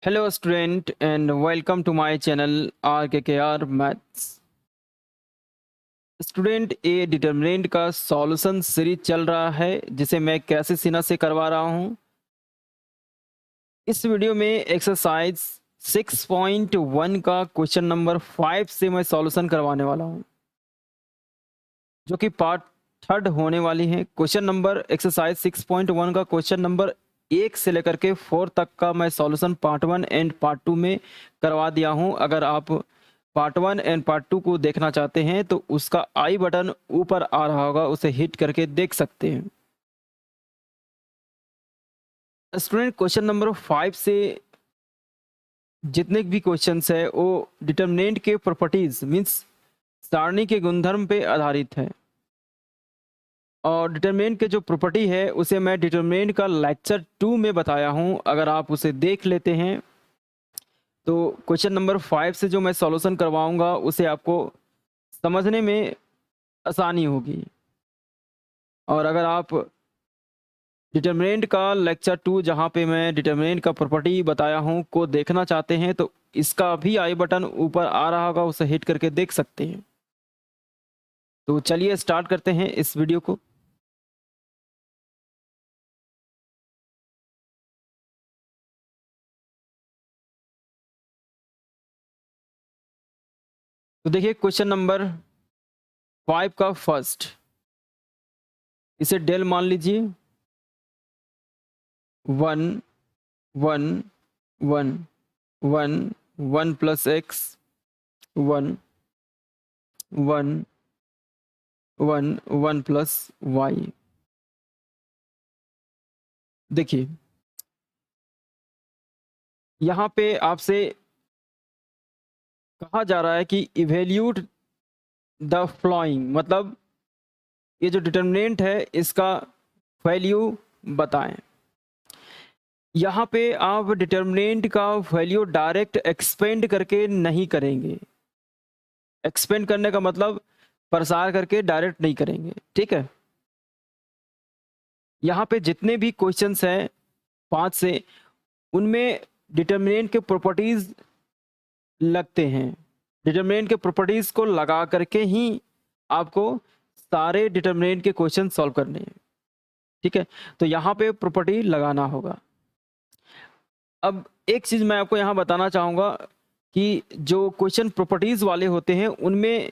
Hello student and welcome to my channel RKKR Maths। Student A determinant का solution series चल रहा है जिसे मैं कैसे सिन्हा से करवा रहा हूं। इस वीडियो में एक्सरसाइज 6.1 का क्वेश्चन नंबर 5 से मैं सॉल्यूशन करवाने वाला हूं, जो कि पार्ट थर्ड होने वाली है। क्वेश्चन नंबर एक्सरसाइज 6.1 का क्वेश्चन नंबर 1 से लेकर के 4 तक का मैं सॉल्यूशन पार्ट 1 एंड पार्ट 2 में करवा दिया हूं। अगर आप पार्ट 1 एंड पार्ट 2 को देखना चाहते हैं तो उसका आई बटन ऊपर आ रहा होगा, उसे हिट करके देख सकते हैं। स्टूडेंट क्वेश्चन नंबर 5 से जितने भी क्वेश्चंस है वो डिटरमिनेंट के प्रॉपर्टीज मींस सारणी के गुणधर्म पे आधारित है, और डिटरमिनेंट के जो प्रॉपर्टी है उसे मैं डिटरमिनेंट का लेक्चर 2 में बताया हूं। अगर आप उसे देख लेते हैं तो क्वेश्चन नंबर 5 से जो मैं सॉल्यूशन करवाऊंगा उसे आपको समझने में आसानी होगी। और अगर आप डिटरमिनेंट का लेक्चर 2 जहां पे मैं डिटरमिनेंट का प्रॉपर्टी बताया हूं को देखना चाहते हैं तो इसका भी आई बटन ऊपर आ रहा होगा, उसे हिट करके देख सकते हैं। तो चलिए स्टार्ट करते हैं इस वीडियो को। तो देखिए क्वेश्चन नंबर 5 का फर्स्ट, इसे डेल मान लीजिए। 1 1 1 1 1 प्लस एक्स 1 1 1 1 प्लस वाई। देखिए यहाँ पे आपसे कहा जा रहा है कि इवेल्यूट द फ्लोइंग, मतलब ये जो डिटरमिनेंट है इसका वैल्यू बताएं। यहाँ पे आप डिटरमिनेंट का वैल्यू डायरेक्ट एक्सपेंड करके नहीं करेंगे। एक्सपेंड करने का मतलब प्रसार करके डायरेक्ट नहीं करेंगे, ठीक है। यहाँ पे जितने भी क्वेश्चंस हैं 5 से, उनमें डिटरमिनेंट के प्रॉपर्टीज लगते हैं। डिटरमिनेंट के प्रॉपर्टीज को लगा करके ही आपको सारे डिटरमिनेंट के क्वेश्चन सॉल्व करने हैं, ठीक है। तो यहाँ पे प्रॉपर्टी लगाना होगा। अब एक चीज मैं आपको यहाँ बताना चाहूंगा कि जो क्वेश्चन प्रॉपर्टीज वाले होते हैं उनमें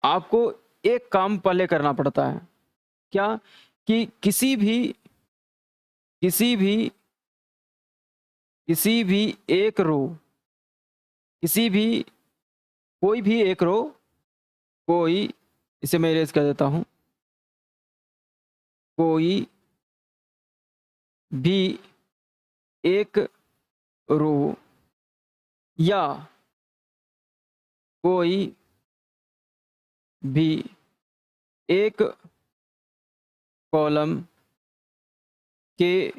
आपको एक काम पहले करना पड़ता है। क्या? कि किसी भी एक रो, किसी भी कोई भी एक रो, कोई, इसे मैं इरेज कर देता हूं, कोई भी एक रो या कोई भी एक कॉलम के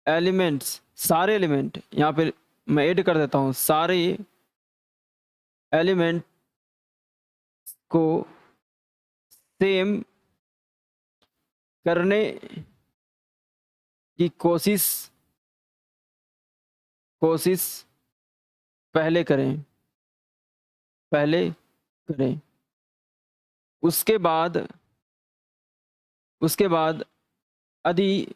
एलिमेंट्स, सारे एलिमेंट यहाँ पे मैं ऐड कर देता हूँ, सारे एलिमेंट को सेम करने की कोशिश पहले करें, उसके बाद यदि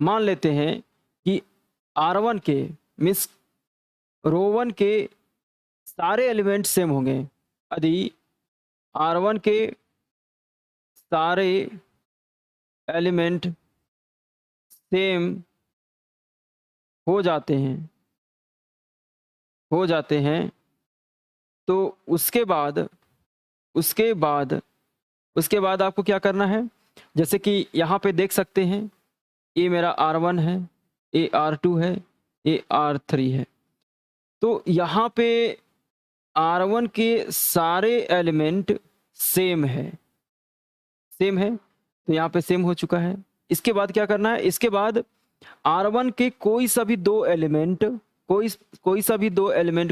मान लेते हैं कि R1 के मीन्स रो 1 के सारे एलिमेंट सेम होंगे, यदि R1 के सारे एलिमेंट सेम हो जाते हैं तो उसके बाद आपको क्या करना है। जैसे कि यहाँ पे देख सकते हैं, ये मेरा R1 है, ये R2 है, ये R3 है। तो यहाँ पे R1 के सारे एलिमेंट सेम है, तो यहाँ पे सेम हो चुका है। इसके बाद क्या करना है, इसके बाद R1 के कोई सा भी दो एलिमेंट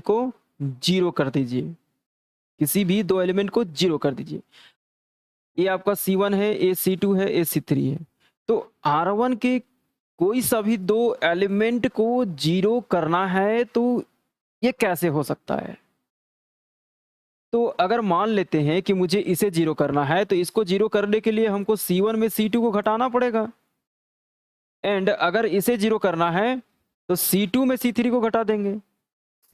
को जीरो कर दीजिए, किसी भी दो एलिमेंट को जीरो कर दीजिए। ये आपका C1 है, ये C2 है, ये C3 है। तो R1 के कोई सा भी दो एलिमेंट को जीरो करना है तो ये कैसे हो सकता है? तो अगर मान लेते हैं कि मुझे इसे जीरो करना है तो इसको जीरो करने के लिए हमको C1 में C2 को घटाना पड़ेगा, एंड अगर इसे जीरो करना है तो C2 में C3 को घटा देंगे,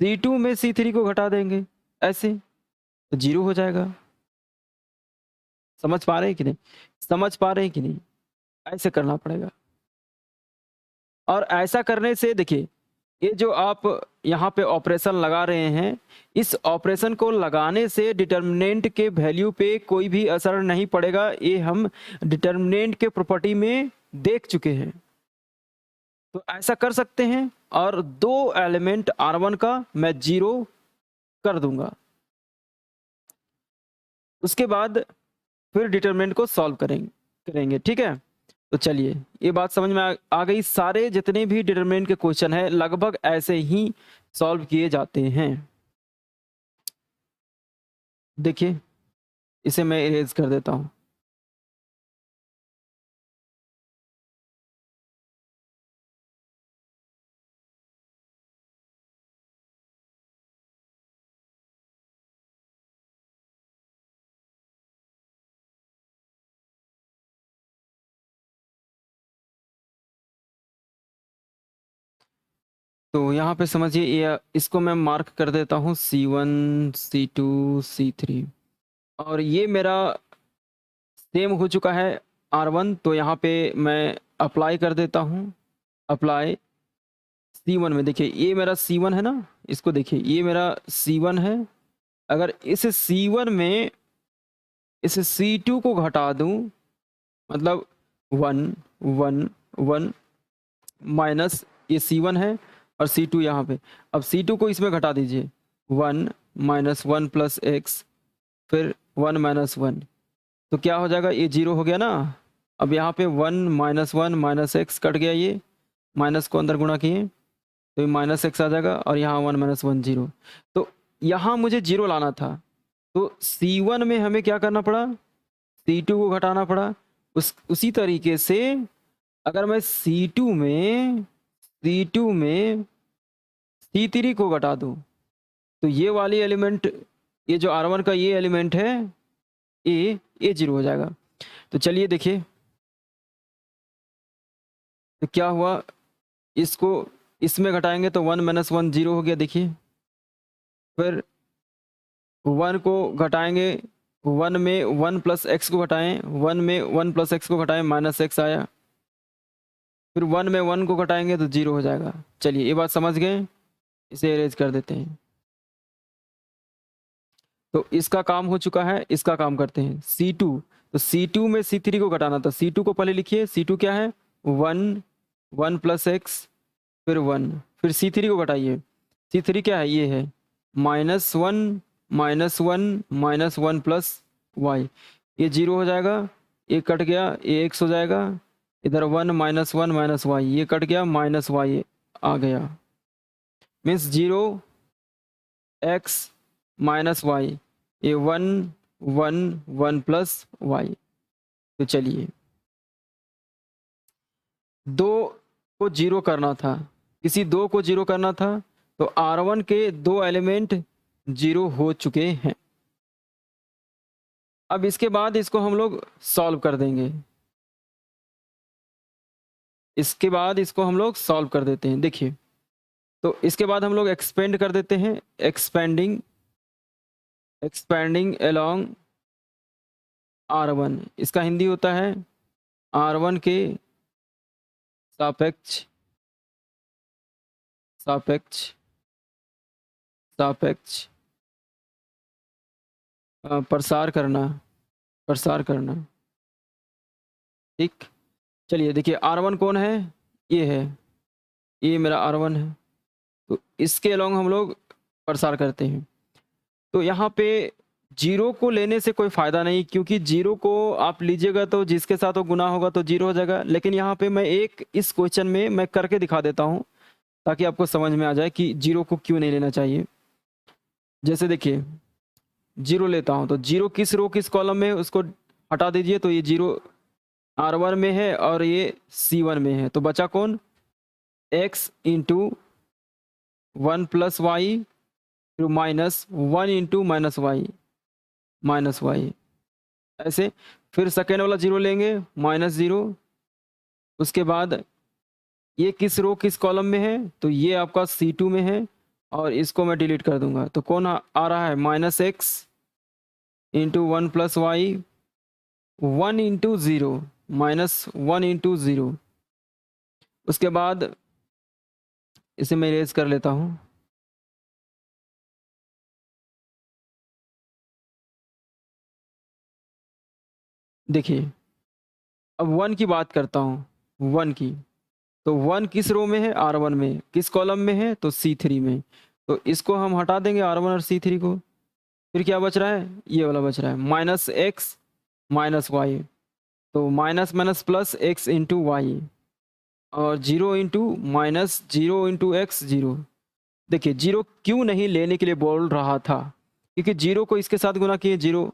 C2 में C3 को घटा देंगे, ऐसे तो जीरो हो जाएगा। समझ पा रहे हैं कि नहीं? समझ पा रहे हैं कि नहीं? ऐसे करना पड़ेगा। और ऐसा करने से देखिए, ये जो आप यहाँ पे ऑपरेशन लगा रहे हैं, इस ऑपरेशन को लगाने से डिटर्मिनेंट के वैल्यू पे कोई भी असर नहीं पड़ेगा। ये हम डिटर्मिनेंट के प्रॉपर्टी में देख चुके हैं। तो ऐसा कर सकते हैं और दो एलिमेंट R1 का मैं जीरो कर दूंगा। उसके बाद फिर डिटर्मिनेंट को सॉल्व करेंगे। ठीक है, तो चलिए ये बात समझ में आ गई। सारे जितने भी डिटरमिनेंट के क्वेश्चन है लगभग ऐसे ही सॉल्व किए जाते हैं। देखिए इसे मैं इरेज कर देता हूं। तो यहाँ पे समझिए, ये इसको मैं मार्क कर देता हूँ C1 C2 C3, और ये मेरा सेम हो चुका है R1। तो यहाँ पे मैं अप्लाई कर देता हूँ। अप्लाई C1 में, देखिए ये मेरा C1 है ना, इसको देखिए ये मेरा C1 है। अगर इस C1 में इस C2 को घटा दूं, मतलब 1 1 1 माइनस ये C1 है और C2 यहाँ पे। अब C2 को इसमें घटा दीजिए, 1 माइनस 1 प्लस एक्स, फिर 1 माइनस 1, तो क्या हो जाएगा, ये जीरो हो गया ना। अब यहाँ पे 1 माइनस एक्स कट गया, ये माइनस को अंदर गुणा किए तो ये माइनस एक्स आ जाएगा, और यहाँ 1 माइनस 1 जीरो। तो यहाँ मुझे जीरो लाना था, तो C1 में हमें क्या करना पड़ा, C2 को घटाना पड़ा। उसी तरीके से अगर मैं C2 में C3 को घटा दूं तो ये वाली एलिमेंट, ये जो R1 का ये एलिमेंट है, ये जीरो हो जाएगा। तो चलिए देखिए तो क्या हुआ, इसको इसमें घटाएंगे तो 1 माइनस 1 जीरो हो गया। देखिए फिर 1 को घटाएंगे, 1 में 1 प्लस एक्स को घटाएं, 1 में 1 प्लस एक्स को घटाएं, माइनस एक्स आया। फिर 1 में 1 को घटाएंगे तो जीरो हो जाएगा। चलिए ये बात समझ गए, इसे अरेंज कर देते हैं। तो इसका काम हो चुका है, इसका काम करते हैं। C2, तो C2 में C3 को घटाना था। C2 को पहले लिखिए, C2 क्या है, 1 1 प्लस एक्स, फिर 1, फिर C3 को घटाइए। C3 क्या है, ये है minus 1 minus 1 minus 1 plus Y, ये जीरो हो जाएगा, ये कट गया, ये एक्स हो जाएगा। इधर 1 माइनस 1 माइनस वाई, ये कट गया, माइनस वाई आ गया, means zero X minus Y, ये 1 1 1 प्लस वाई। तो चलिए दो को जीरो करना था, किसी दो को जीरो करना था, तो R1 के दो एलिमेंट जीरो हो चुके हैं। अब इसके बाद इसको हम लोग सॉल्व कर देंगे। इसके बाद इसको हम लोग सॉल्व कर देते हैं। देखिए तो इसके बाद हम लोग एक्सपेंड कर देते हैं, एक्सपेंडिंग अलोंग R1, इसका हिंदी होता है R1 के सापेक्ष सापेक्ष सापेक्ष प्रसार करना। ठीक, चलिए देखिए R1 कौन है, ये है, ये मेरा R1 है। तो इसके अलोंग हम लोग प्रसार करते हैं। तो यहाँ पे जीरो को लेने से कोई फ़ायदा नहीं, क्योंकि जीरो को आप लीजिएगा तो जिसके साथ वो गुना होगा तो जीरो हो जाएगा। लेकिन यहाँ पे मैं एक इस क्वेश्चन में मैं करके दिखा देता हूँ ताकि आपको समझ में आ जाए कि जीरो को क्यों नहीं लेना चाहिए। जैसे देखिए जीरो लेता हूँ, तो जीरो किस रो किस कॉलम में, उसको हटा दीजिए, तो ये जीरो R1 में है और ये C1 में है, तो बचा कौन? x इंटू 1 प्लस वाई फिर माइनस 1 इंटू माइनस वाई ऐसे। फिर सेकेंड वाला जीरो लेंगे -0। उसके बाद ये किस रो किस कॉलम में है? तो ये आपका C2 में है और इसको मैं डिलीट कर दूंगा। तो कौन आ रहा है? -x into 1 plus Y 1 into 0 -1 into 0। उसके बाद इसे मैं इरेज कर लेता हूँ। देखिए अब 1 की बात करता हूँ, 1 की। तो 1 किस रो में है? R1 में। किस कॉलम में है? तो C3 में। तो इसको हम हटा देंगे R1 और C3 को। फिर क्या बच रहा है? ये वाला बच रहा है -x माइनस वाई। तो minus minus plus x into Y और 0 इंटू -0 इंटू एक्स 0। देखिए 0 क्यों नहीं लेने के लिए बोल रहा था? क्योंकि 0 को इसके साथ गुना किए 0,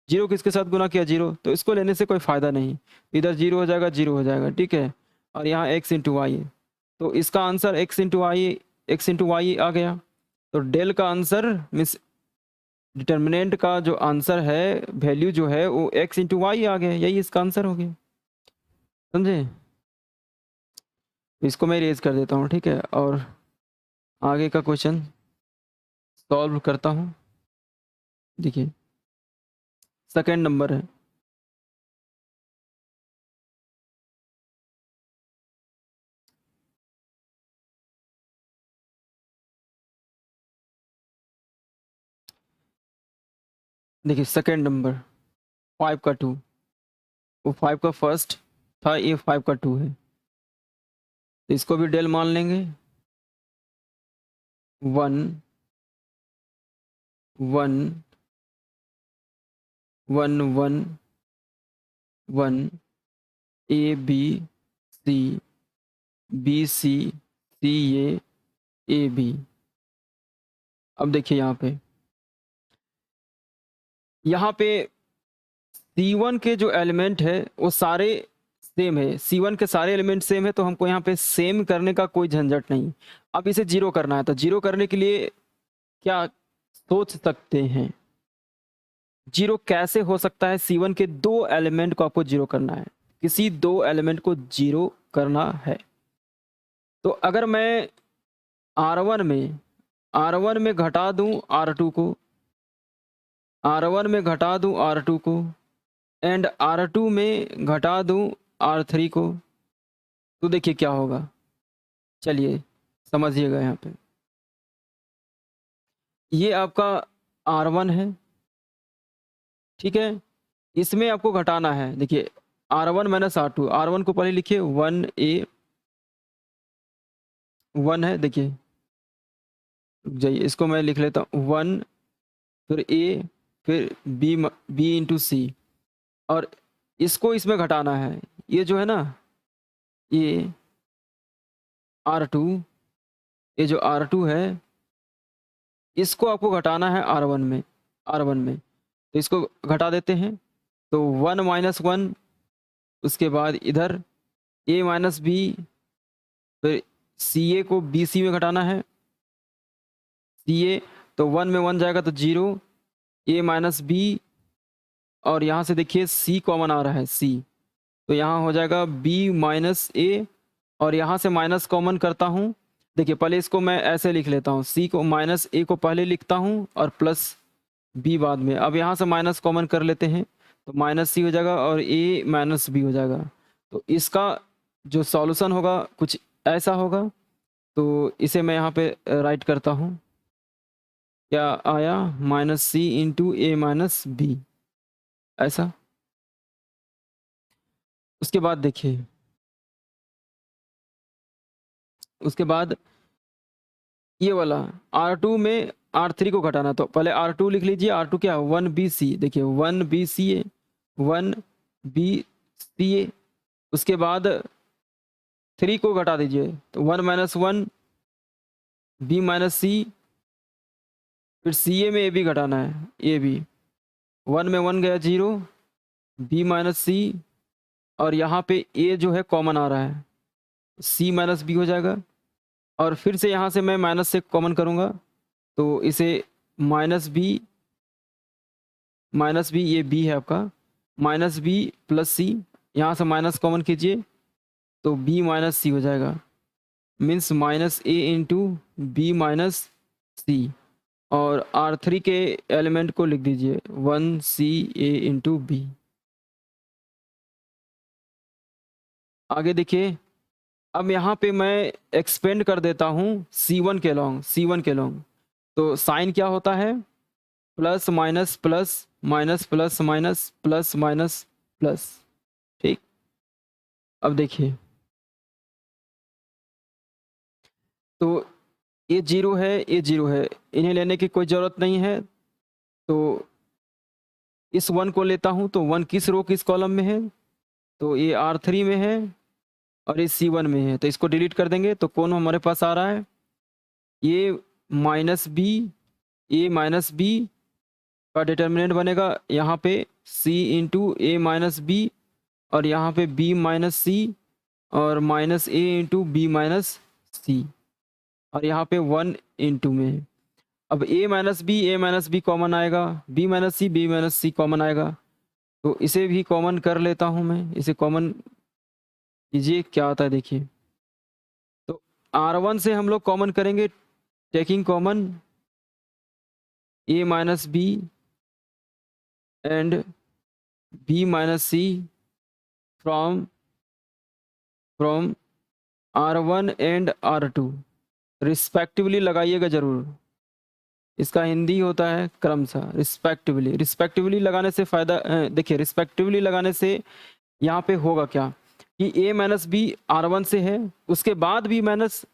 0 को इसके साथ गुना किया 0, तो इसको लेने से कोई फ़ायदा नहीं। इधर 0 हो जाएगा, 0 हो जाएगा, ठीक है। और यहाँ x इंटू वाई, तो इसका आंसर x इंटू वाई आ गया। तो डेल का आंसर मीन्स डिटर्मिनेंट का जो आंसर है, वैल्यू जो है वो x इंटू वाई आ गया। यही इसका आंसर हो गया, समझे? इसको मैं इरेज कर देता हूँ, ठीक है। और आगे का क्वेश्चन सॉल्व करता हूँ। देखिए सेकंड नंबर है। देखिए सेकंड नंबर 5 का 2, वो 5 का फर्स्ट था, ये 5 का 2 है। तो इसको भी डेल मान लेंगे। 1 1 1 1 1 A B C B C C A B. अब देखिए यहाँ पे C1 के जो एलिमेंट है वो सारे सेम है। C1 के सारे एलिमेंट सेम है, तो हमको यहाँ पे सेम करने का कोई झंझट नहीं। अब इसे जीरो करना है, तो जीरो करने के लिए क्या सोच सकते हैं? जीरो कैसे हो सकता है? C1 के 2 एलिमेंट को आपको जीरो करना है, किसी 2 एलिमेंट को जीरो करना है। तो अगर मैं R1 में घटा दूं R2 को, R1 में घटा दूं R2 को एंड R2 में घटा दूं R3 को, तो देखिए क्या होगा। चलिए समझिएगा। यहाँ पे ये आपका R1 है, ठीक है। इसमें आपको घटाना है। देखिए R1 माइनस R2, R1 को पहले लिखिए 1A 1 है। देखिए रुक जाइए, इसको मैं लिख लेता हूँ 1 फिर A फिर B इंटू सी, और इसको इसमें घटाना है। ये जो है ना, ये R2, ये जो R2 है इसको आपको घटाना है R1 में। तो इसको घटा देते हैं। तो 1 माइनस 1, उसके बाद इधर A माइनस बी, फिर CA को BC में घटाना है। CA तो 1 में 1 जाएगा तो 0, A माइनस बी, और यहाँ से देखिए C कॉमन आ रहा है C, तो यहाँ हो जाएगा B माइनस A, और यहाँ से माइनस कॉमन करता हूँ। देखिए पहले इसको मैं ऐसे लिख लेता हूँ, C को माइनस A को पहले लिखता हूँ और प्लस B बाद में। अब यहाँ से माइनस कॉमन कर लेते हैं, तो माइनस C हो जाएगा और A माइनस B हो जाएगा। तो इसका जो सॉल्यूशन होगा कुछ ऐसा होगा। तो इसे मैं यहाँ पे राइट करता हूँ। क्या आया? -C into A minus B, ऐसा। उसके बाद देखिए, उसके बाद ये वाला R2 में R3 को घटाना, तो पहले R2 लिख लीजिए। R2 क्या? 1BC। देखिए 1BCA 1BCA। उसके बाद 3 को घटा दीजिए, तो 1 माइनस 1 B माइनस C, फिर CA में AB घटाना है, AB 1 में 1 गया 0, B माइनस C और यहाँ पे ए जो है कॉमन आ रहा है, सी माइनस बी हो जाएगा। और फिर से यहाँ से मैं माइनस से कॉमन करूँगा तो इसे माइनस बी, ये बी है आपका, माइनस बी प्लस सी, यहाँ से माइनस कॉमन कीजिए तो बी माइनस सी हो जाएगा, मीन्स माइनस ए इंटू बी माइनस सी। और R3 के एलिमेंट को लिख दीजिए 1CA इंटू बी। आगे देखिए, अब यहाँ पे मैं एक्सपेंड कर देता हूँ C1 के लॉन्ग। तो साइन क्या होता है, plus minus plus minus plus minus plus minus plus. ठीक, अब देखिए, तो ये जीरो है, ये जीरो है, इन्हें लेने की कोई ज़रूरत नहीं है। तो इस वन को लेता हूँ, तो वन किस रो किस कॉलम में है, तो ये R3 में है और ये C1 में है, तो इसको डिलीट कर देंगे तो कौन हमारे पास आ रहा है, ये माइनस बी, ए माइनस बी का डिटर्मिनेंट बनेगा यहाँ पे C इंटू ए माइनस बी, और यहाँ पे B माइनस सी, और माइनस ए इंटू बी माइनस सी, और यहाँ पे 1 इंटू में है। अब ए माइनस बी कॉमन आएगा, बी माइनस सी कॉमन आएगा, तो इसे भी कॉमन कर लेता हूँ मैं, इसे कॉमन कीजिए क्या आता है देखिए। तो R1 से हम लोग कॉमन करेंगे, taking common A minus B and B minus C from R1 and R2 respectively लगाइएगा जरूर, इसका हिंदी होता है क्रमशः, रिस्पेक्टिवली लगाने से फ़ायदा देखिए, रिस्पेक्टिवली लगाने से यहाँ पे होगा क्या कि ए माइनस बी R1 से है, उसके बाद बी माइनस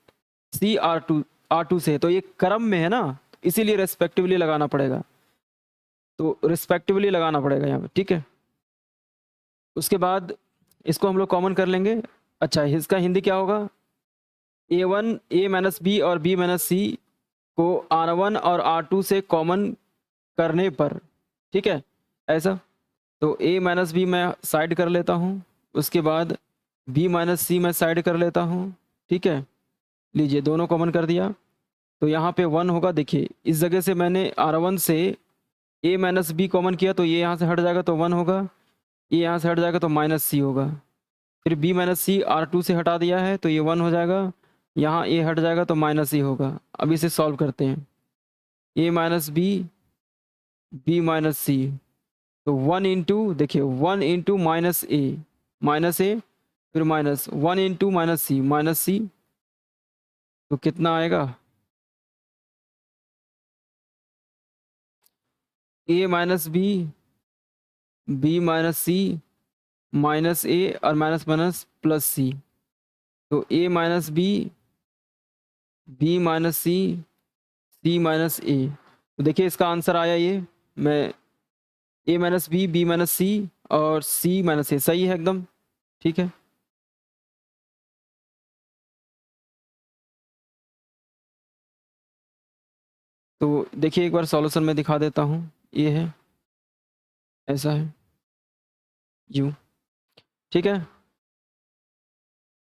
सी R2 से है, तो ये क्रम में है ना, इसीलिए रिस्पेक्टिवली लगाना पड़ेगा, तो रिस्पेक्टिवली लगाना पड़ेगा यहाँ पे। ठीक है, उसके बाद इसको हम लोग कॉमन कर लेंगे। अच्छा, इसका हिंदी क्या होगा, A1 ए माइनस बी और बी माइनस सी को R1 और R2 से कॉमन करने पर, ठीक है ऐसा, तो a माइनस बी मैं साइड कर लेता हूँ, उसके बाद b माइनस सी मैं साइड कर लेता हूँ। ठीक है, लीजिए दोनों कॉमन कर दिया, तो यहाँ पे 1 होगा। देखिए इस जगह से मैंने R1 से a माइनस बी कॉमन किया, तो ये यहाँ से हट जाएगा तो 1 होगा, ये यहाँ से हट जाएगा तो माइनस सी होगा, फिर b माइनस सी R2 से हटा दिया है तो ये 1 हो जाएगा, यहाँ a हट जाएगा तो माइनस सी होगा। अब इसे सॉल्व करते हैं, a माइनस बी माइनस सी, तो 1 इंटू, देखिए 1 इंटू माइनस ए फिर माइनस 1 इंटू माइनस सी, तो कितना आएगा, ए minus B minus C minus ए और माइनस माइनस प्लस सी, तो ए minus B minus C minus ए। तो देखिए इसका आंसर आया ये, मैं ए माइनस बी माइनस सी और सी माइनस ए, सही है एकदम। ठीक है, तो देखिए एक बार सॉल्यूशन में दिखा देता हूँ, ये है, ऐसा है यूँ। ठीक है,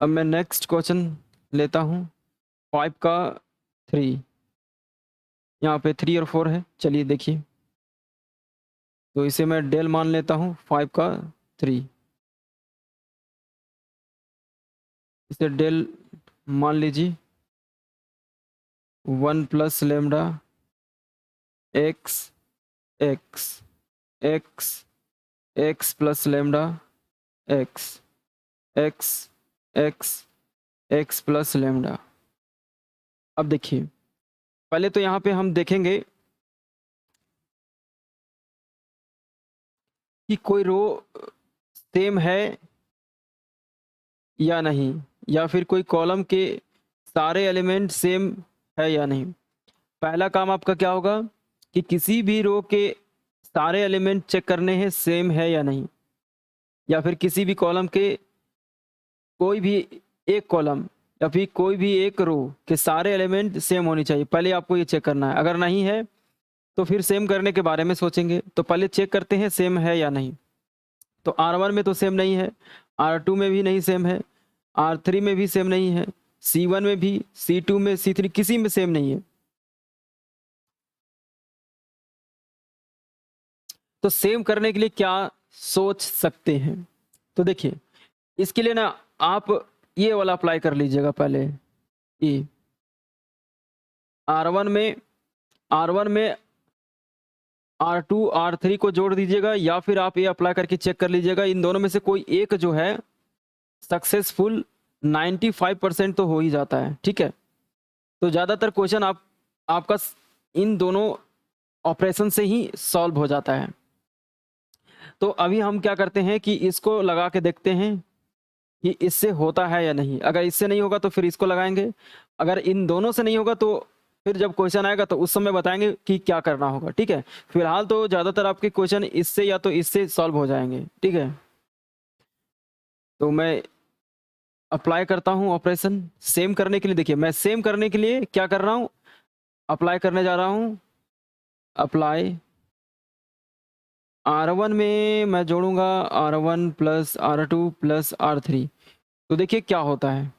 अब मैं नेक्स्ट क्वेश्चन लेता हूँ 5 का 3, यहाँ पे 3 और 4 है। चलिए देखिए, तो इसे मैं डेल मान लेता हूँ 5 का 3, इसे डेल मान लीजिए 1 plus lambda x x x x plus lambda x x x x plus lambda. अब देखिए, पहले तो यहाँ पे हम देखेंगे कि कोई रो सेम है या नहीं, या फिर कोई कॉलम के सारे एलिमेंट सेम है या नहीं। पहला काम आपका क्या होगा कि किसी भी रो के सारे एलिमेंट चेक करने हैं सेम है या नहीं, या फिर किसी भी कॉलम के कोई भी एक कॉलम या फिर कोई भी एक रो के सारे एलिमेंट सेम होनी चाहिए। पहले आपको ये चेक करना है, अगर नहीं है तो फिर सेम करने के बारे में सोचेंगे। तो पहले चेक करते हैं सेम है या नहीं। तो R1 में तो सेम नहीं है, R2 में भी नहीं सेम है, R3 में भी सेम नहीं है, C1 में भी, C2 में, C3 किसी में सेम नहीं है। तो सेम करने के लिए क्या सोच सकते हैं? तो देखिए, इसके लिए ना आप ये वाला अप्लाई कर लीजिएगा पहले। ये R1 में R2 R3 को जोड़ दीजिएगा, या फिर आप ये अप्लाई करके चेक कर लीजिएगा, इन दोनों में से कोई एक जो है सक्सेसफुल 95% तो हो ही जाता है, ठीक है। तो ज़्यादातर क्वेश्चन आपका इन दोनों ऑपरेशन से ही सॉल्व हो जाता है। तो अभी हम क्या करते हैं कि इसको लगा के देखते हैं कि इससे होता है या नहीं। अगर इससे नहीं होगा तो फिर इसको लगाएंगे, अगर इन दोनों से नहीं होगा तो फिर जब क्वेश्चन आएगा तो उस समय बताएंगे कि क्या करना होगा, ठीक है। फिलहाल तो ज़्यादातर आपके क्वेश्चन इससे या तो इससे सॉल्व हो जाएंगे, ठीक है। तो मैं अप्लाई करता हूँ ऑपरेशन सेम करने के लिए। देखिए, मैं सेम करने के लिए क्या कर रहा हूँ, अप्लाई करने जा रहा हूँ। अप्लाई R1 में मैं जोड़ूंगा R1 plus R2 plus R3। तो देखिए क्या होता है,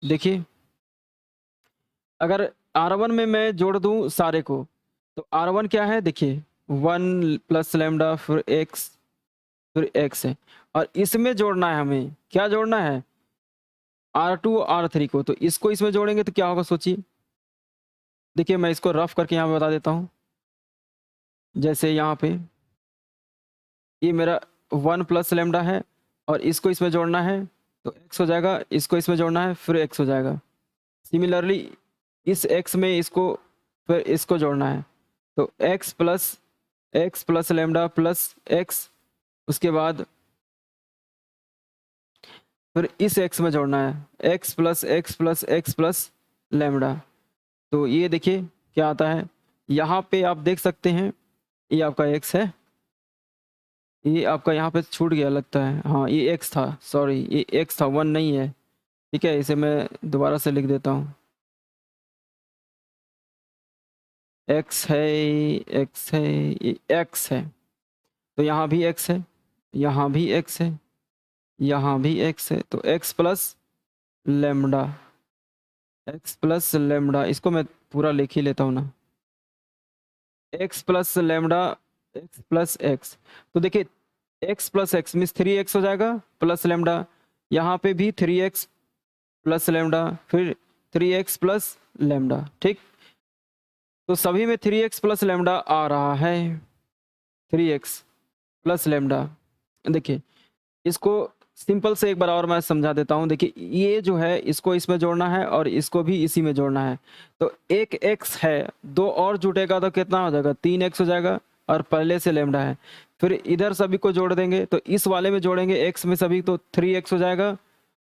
देखिए अगर R1 में मैं जोड़ दूं सारे को, तो R1 क्या है, देखिए 1 प्लस लैम्डा फिर x है, और इसमें जोड़ना है, हमें क्या जोड़ना है, R2 R3 को। तो इसको इसमें जोड़ेंगे तो क्या होगा सोचिए। देखिए मैं इसको रफ करके यहाँ पे बता देता हूँ। जैसे यहाँ पे ये मेरा 1 प्लस लैम्डा है, और इसको इसमें जोड़ना है तो x हो जाएगा, इसको इसमें जोड़ना है फिर x हो जाएगा। सिमिलरली इस x में इसको फिर इसको जोड़ना है, तो x plus lambda plus x, उसके बाद फिर इस x में जोड़ना है x plus x plus lambda. तो ये देखिए क्या आता है, यहाँ पे आप देख सकते हैं ये आपका x है, ये आपका यहाँ पे छूट गया लगता है, हाँ ये x था, सॉरी ये x था, 1 नहीं है, ठीक है। इसे मैं दोबारा से लिख देता हूँ, x है, ये x है, तो यहाँ भी x है, यहाँ भी x है, यहाँ भी x है, तो x प्लस लैम्डा, इसको मैं पूरा लिख ही लेता हूँ ना, x plus lambda x plus x। तो देखिए x plus x means 3x हो जाएगा प्लस लैम्डा, यहाँ पे भी 3x प्लस लैम्डा, फिर 3x प्लस लैम्डा, ठीक। तो सभी में 3x प्लस लैम्डा आ रहा है, 3x प्लस लैम्डा। देखिए इसको सिंपल से एक बार और मैं समझा देता हूँ। देखिए ये जो है इसको इसमें जोड़ना है और इसको भी इसी में जोड़ना है, तो एक x है, दो और जुटेगा तो कितना हो जाएगा, 3x हो जाएगा, और पहले से लैम्डा है। फिर इधर सभी को जोड़ देंगे, तो इस वाले में जोड़ेंगे x में सभी, तो 3x हो जाएगा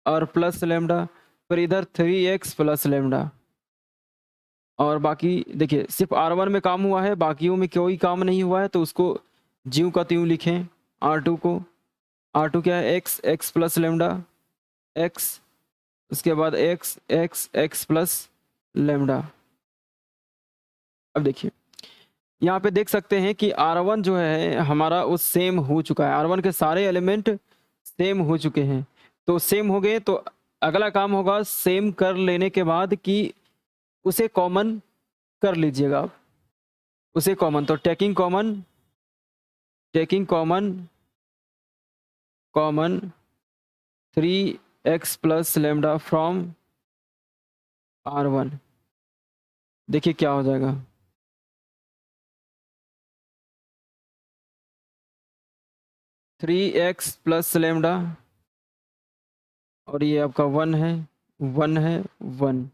और प्लस लैम्डा, फिर इधर 3x प्लस लैम्डा। और बाकी देखिए सिर्फ R1 में काम हुआ है, बाकियों में कोई काम नहीं हुआ है, तो उसको ज्यों का त्यों लिखें। R2 को, R2 क्या है, x प्लस लैम्डा x, उसके बाद x प्लस लैम्डा। अब देखिए यहाँ पे देख सकते हैं कि R1 जो है हमारा वो सेम हो चुका है, R1 के सारे एलिमेंट सेम हो चुके हैं। तो सेम हो गए तो अगला काम होगा सेम कर लेने के बाद कि उसे कॉमन कर लीजिएगा आप, उसे कॉमन, तो taking common 3x plus lambda from R1, देखिए क्या हो जाएगा, 3x प्लस लैम्डा, और ये आपका 1 है 1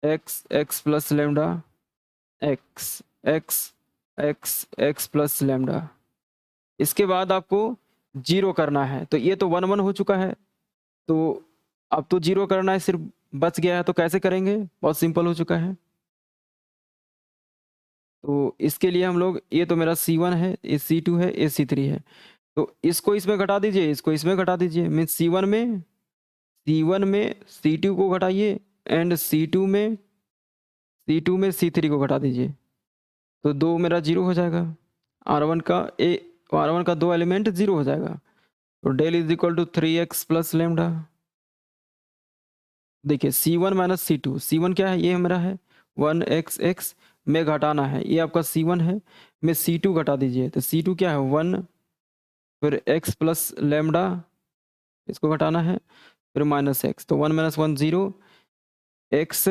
x plus lambda x plus lambda. इसके बाद आपको 0 करना है, तो ये तो 1 हो चुका है, तो अब तो 0 करना है, सिर्फ बच गया है, तो कैसे करेंगे, बहुत सिंपल हो चुका है। तो इसके लिए हम लोग, ये तो मेरा C1 है, ये C2 है, ये C3 है, तो इसको इसमें घटा दीजिए, इसको इसमें घटा दीजिए, मीन्स C1 में C2 को घटाइए, एंड C2 में C3 को घटा दीजिए, तो 2 मेरा 0 हो जाएगा। R1 का 2 एलिमेंट 0 हो जाएगा। तो del is equal to 3x plus lambda. देखिए C1 माइनस C2, C1 क्या है, ये मेरा है 1x में घटाना है, ये आपका C1 है, में C2 घटा दीजिए, तो C2 क्या है 1, फिर x प्लस लेमडा, इसको घटाना है, फिर माइनस एक्स, तो 1 माइनस 1 0, एक्स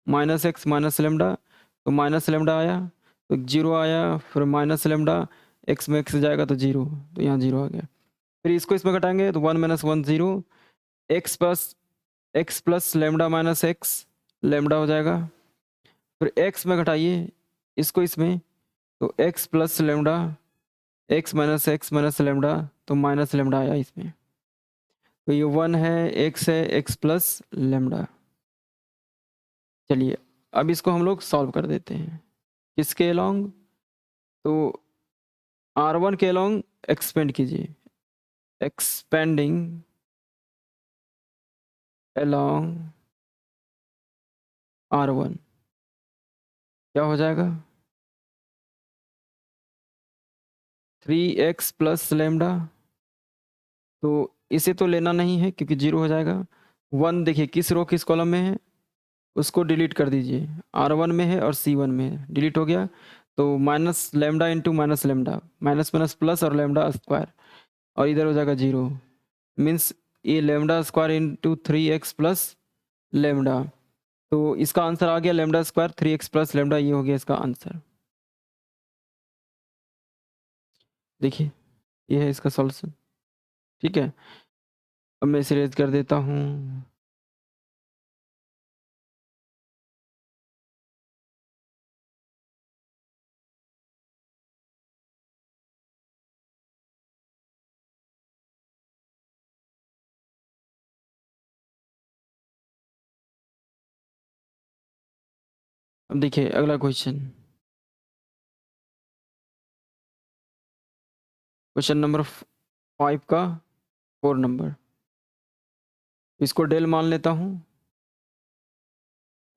माइनस लेमडा, तो माइनस लेमडा आया तो 0 आया, फिर माइनस लेमडा, एक्स में एक्स जाएगा तो 0, तो यहाँ 0 आ गया। फिर इसको इसमें घटाएंगे तो 1 minus 1 0, x plus lambda minus x, lambda हो जाएगा। फिर एक्स में घटाइए इसको इसमें, तो x plus lambda, x minus lambda, तो माइनस लेमडा आया इसमें, तो ये 1 है, एक्स है, एक्स प्लस लेमडा। चलिए अब इसको हम लोग सॉल्व कर देते हैं, किसके अलोंग, तो R1 के अलोंग एक्सपेंड कीजिए, एक्सपेंडिंग अलोंग R1 क्या हो जाएगा 3x प्लस लेमडा, तो इसे तो लेना नहीं है क्योंकि 0 हो जाएगा। 1 देखिए किस रो किस कॉलम में है, उसको डिलीट कर दीजिए, R1 में है और C1 में है, डिलीट हो गया, तो minus lambda into minus lambda, minus minus plus और लेमडा स्क्वायर, और इधर हो जाएगा 0, मीन्स ये lambda square into 3x plus lambda, तो इसका आंसर आ गया lambda square 3x plus lambda, ये हो गया इसका आंसर। देखिए ये है इसका सॉल्यूशन, ठीक है। अब मैं इसे रेज कर देता हूँ, अब देखिए अगला क्वेश्चन, क्वेश्चन नंबर 5 का 4 नंबर, इसको डेल मान लेता हूँ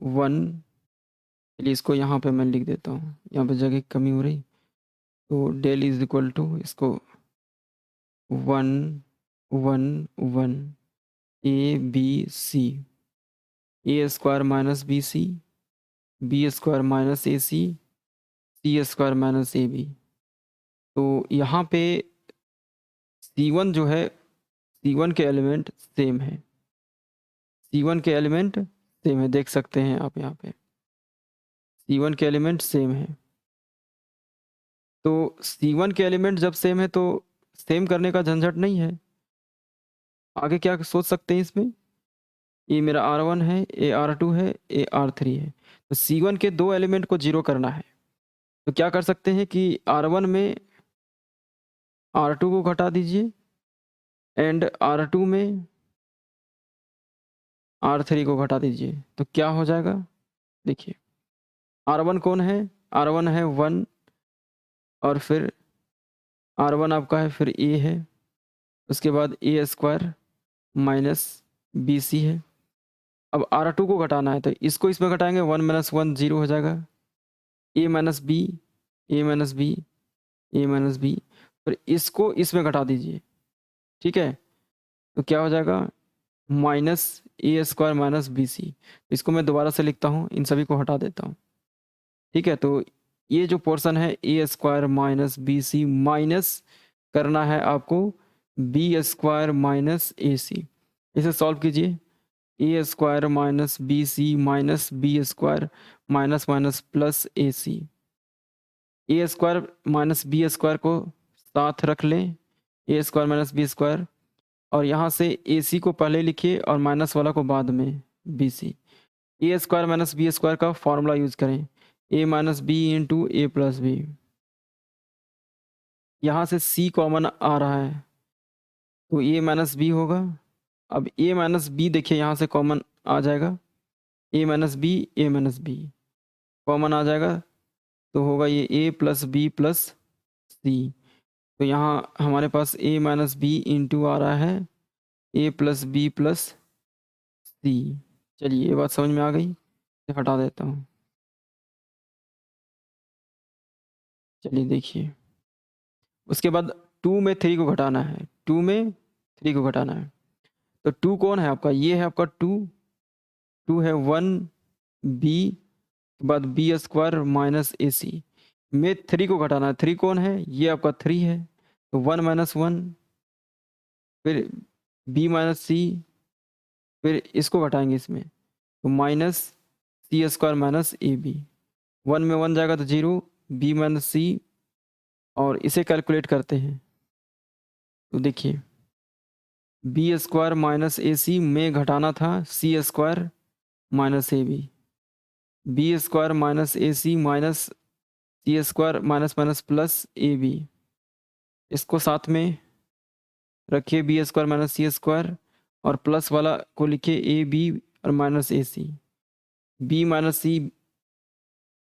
1, चलिए इसको यहाँ पे मैं लिख देता हूँ, यहाँ पे जगह की कमी हो रही, तो डेल इज इक्वल टू इसको 1 1 1 ABC, A square minus B square minus C square minus AB। तो यहाँ पे C1 जो है, C1 के एलिमेंट सेम है, C1 के एलिमेंट सेम है, देख सकते हैं आप यहाँ पे C1 के एलिमेंट सेम है। तो C1 के एलिमेंट जब सेम है तो सेम करने का झंझट नहीं है, आगे क्या सोच सकते हैं इसमें, ये मेरा R1 है, ये R2 है, ये R3 है, तो C1 के दो एलिमेंट को 0 करना है, तो क्या कर सकते हैं कि R1 में R2 को घटा दीजिए एंड R2 में R3 को घटा दीजिए, तो क्या हो जाएगा, देखिए R1 कौन है, R1 है 1, और फिर R1 आपका है फिर A है, उसके बाद A स्क्वायर माइनस BC है। अब R2 को घटाना है तो इसको इसमें घटाएंगे, 1 माइनस 1 0 हो जाएगा, A minus B, A minus B, A minus B, फिर इसको इसमें घटा दीजिए, ठीक है, तो क्या हो जाएगा माइनस ए स्क्वायर माइनस BC। इसको मैं दोबारा से लिखता हूँ, इन सभी को हटा देता हूँ, ठीक है। तो ये जो पोर्शन है A square minus BC minus करना है आपको बी स्क्वायर माइनस AC, इसे सॉल्व कीजिए, A square minus BC minus B square minus minus plus AC, A square minus B square को साथ रख लें, A square minus B square, और यहाँ से AC को पहले लिखिए और माइनस वाला को बाद में BC। ए स्क्वायर माइनस बी स्क्वायर का फॉर्मूला यूज करें, ए माइनस बी इंटू ए प्लस बी, यहाँ से C कॉमन आ रहा है तो ए माइनस बी होगा। अब ए माइनस बी देखिए यहाँ से कॉमन आ जाएगा, ए माइनस बी कॉमन आ जाएगा, तो होगा ये ए प्लस बी प्लस सी, तो यहाँ हमारे पास ए माइनस बी इंटू आ रहा है ए प्लस बी प्लस सी। चलिए ये बात समझ में आ गई, हटा देता हूँ। चलिए देखिए उसके बाद 2 में 3 को घटाना है, 2 में 3 को घटाना है। तो 2 कौन है आपका? ये है आपका 2 है 1 बी के बाद b square minus A C में 3 को घटाना है। 3 कौन है? ये आपका 3 है, तो 1 माइनस 1, फिर बी माइनस सी, फिर इसको घटाएंगे इसमें, तो minus C square minus A B. 1 में 1 जाएगा तो 0, बी माइनस सी, और इसे कैलकुलेट करते हैं तो देखिए B square minus A C में घटाना था C square minus A B square minus A C minus C square minus minus plus A B, इसको साथ में रखिए बी स्क्वायर माइनस सी स्क्वायर, और प्लस वाला को लिखिए ए बी और minus A C, B minus C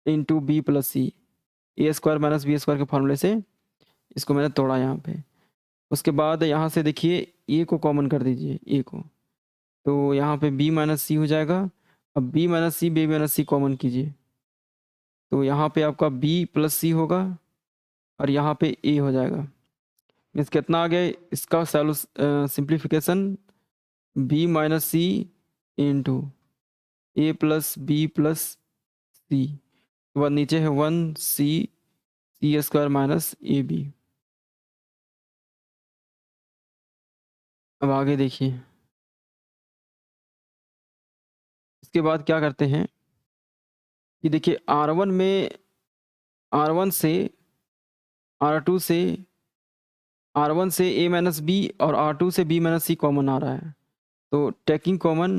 into B plus C, A square minus B square के फॉर्मूले से इसको मैंने तोड़ा यहाँ पे। उसके बाद यहाँ से देखिए ए को कॉमन कर दीजिए, ए को, तो यहाँ पे बी माइनस सी हो जाएगा। अब बी माइनस सी बी माइनस सी कॉमन कीजिए, तो यहाँ पे आपका बी प्लस सी होगा और यहाँ पे ए हो जाएगा। मीन्स कितना आ गया इसका सिंप्लीफिकेशन, बी माइनस सी इंटू ए प्लस बी प्लस सी, उसके बाद नीचे है 1 सी C square minus A B. अब आगे देखिए, इसके बाद क्या करते हैं कि देखिए R1 में R1 से R2 से R1 से a माइनस बी और R2 से b माइनस सी कॉमन आ रहा है, तो taking common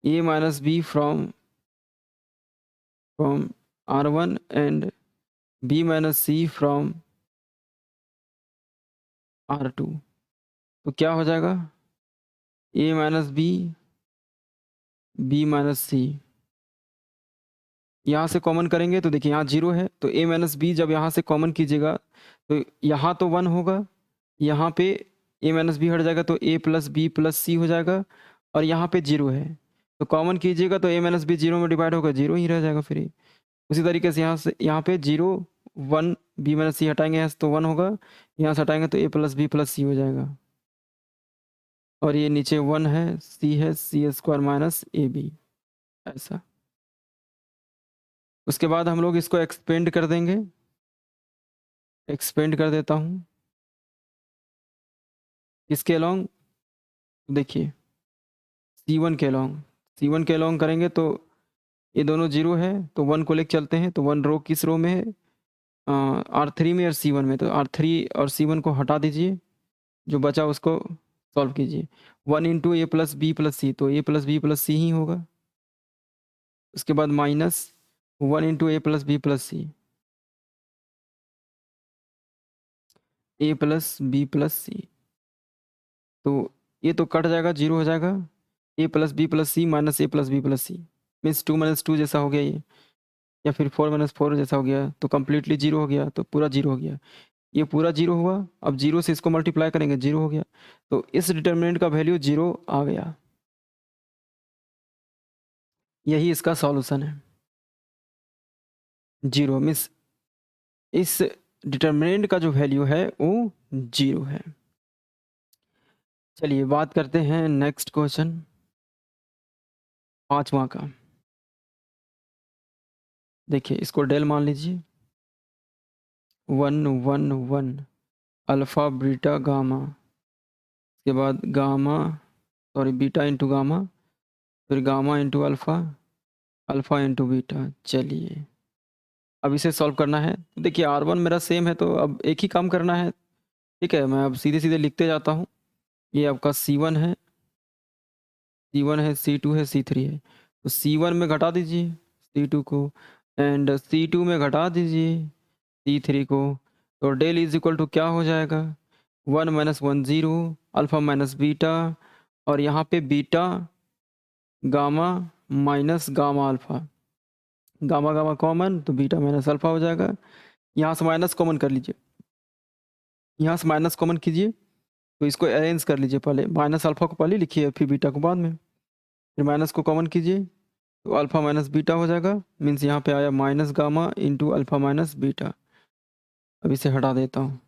a minus B from R1 and b minus C from R2, तो क्या हो जाएगा a minus B minus C, यहाँ से कॉमन करेंगे तो देखिए यहाँ 0 है, तो a माइनस बी जब यहाँ से कॉमन कीजिएगा तो यहाँ तो 1 होगा, यहाँ पे a माइनस बी हट जाएगा तो a plus B plus c हो जाएगा, और यहाँ पे 0 है तो कॉमन कीजिएगा तो a माइनस बी 0 में डिवाइड होगा, 0 ही रह जाएगा फ्री। उसी तरीके से यहाँ पे 0 1 बी माइनस सी हटाएंगे यहाँ से तो 1 होगा, यहाँ से हटाएंगे तो a plus B plus c हो जाएगा, और ये नीचे 1 है सी स्क्वायर माइनस ए बी, ऐसा। उसके बाद हम लोग इसको एक्सपेंड कर देंगे, एक्सपेंड कर देता हूँ इसके अलोंग, देखिए C1 के अलोंग, C1 के अलोंग करेंगे तो ये दोनों 0 है तो 1 को लेके चलते हैं, तो 1 रो किस रो में है? R3 में और C1 में, तो R3 और C1 को हटा दीजिए, जो बचा उसको सॉल्व कीजिए। 1 इंटू ए प्लस बी प्लस सी, तो ए प्लस बी प्लस सी ही होगा। उसके बाद माइनस 1 इंटू ए प्लस बी प्लस सी, ए प्लस बी प्लस सी, तो ये तो कट जाएगा, 0 हो जाएगा, ए plus B plus c minus ए प्लस बी प्लस सी, मीन्स 2 माइनस 2 जैसा हो गया ये, या फिर 4 माइनस 4 जैसा हो गया, तो कम्प्लीटली 0 हो गया, तो पूरा 0 हो गया, ये पूरा 0 हुआ। अब 0 से इसको मल्टीप्लाई करेंगे, 0 हो गया, तो इस डिटर्मिनेंट का वैल्यू 0 आ गया। यही इसका सॉल्यूशन है, 0 मीन्स इस डिटर्मिनेंट का जो वैल्यू है वो 0 है। चलिए बात करते हैं नेक्स्ट क्वेश्चन, 5वां का। देखिए इसको डेल मान लीजिए, 1 1 1 अल्फ़ा बीटा गामा, उसके बाद बीटा इंटू गामा, फिर gamma into alpha, alpha into beta. चलिए अब इसे सॉल्व करना है, तो देखिए R1 मेरा सेम है तो अब एक ही काम करना है, ठीक है। मैं अब सीधे सीधे लिखते जाता हूँ, ये आपका C1 है, C2 है, C3 है, तो C1 में घटा दीजिए C2 को, एंड C2 में घटा दीजिए C3 को, तो डेल इज इक्वल टू क्या हो जाएगा? 1 माइनस 1 0 अल्फ़ा माइनस बीटा, और यहाँ पे beta gamma minus gamma alpha, gamma gamma common तो बीटा माइनस अल्फ़ा हो जाएगा। यहाँ से माइनस कॉमन कर लीजिए, यहाँ से माइनस कॉमन कीजिए, तो इसको अरेंज कर लीजिए, पहले माइनस अल्फ़ा को पहले लिखिए फिर बीटा को बाद में, फिर माइनस को कॉमन कीजिए तो अल्फ़ा माइनस बीटा हो जाएगा, मीन्स यहाँ पे आया minus gamma into alpha minus beta, अब इसे हटा देता हूँ।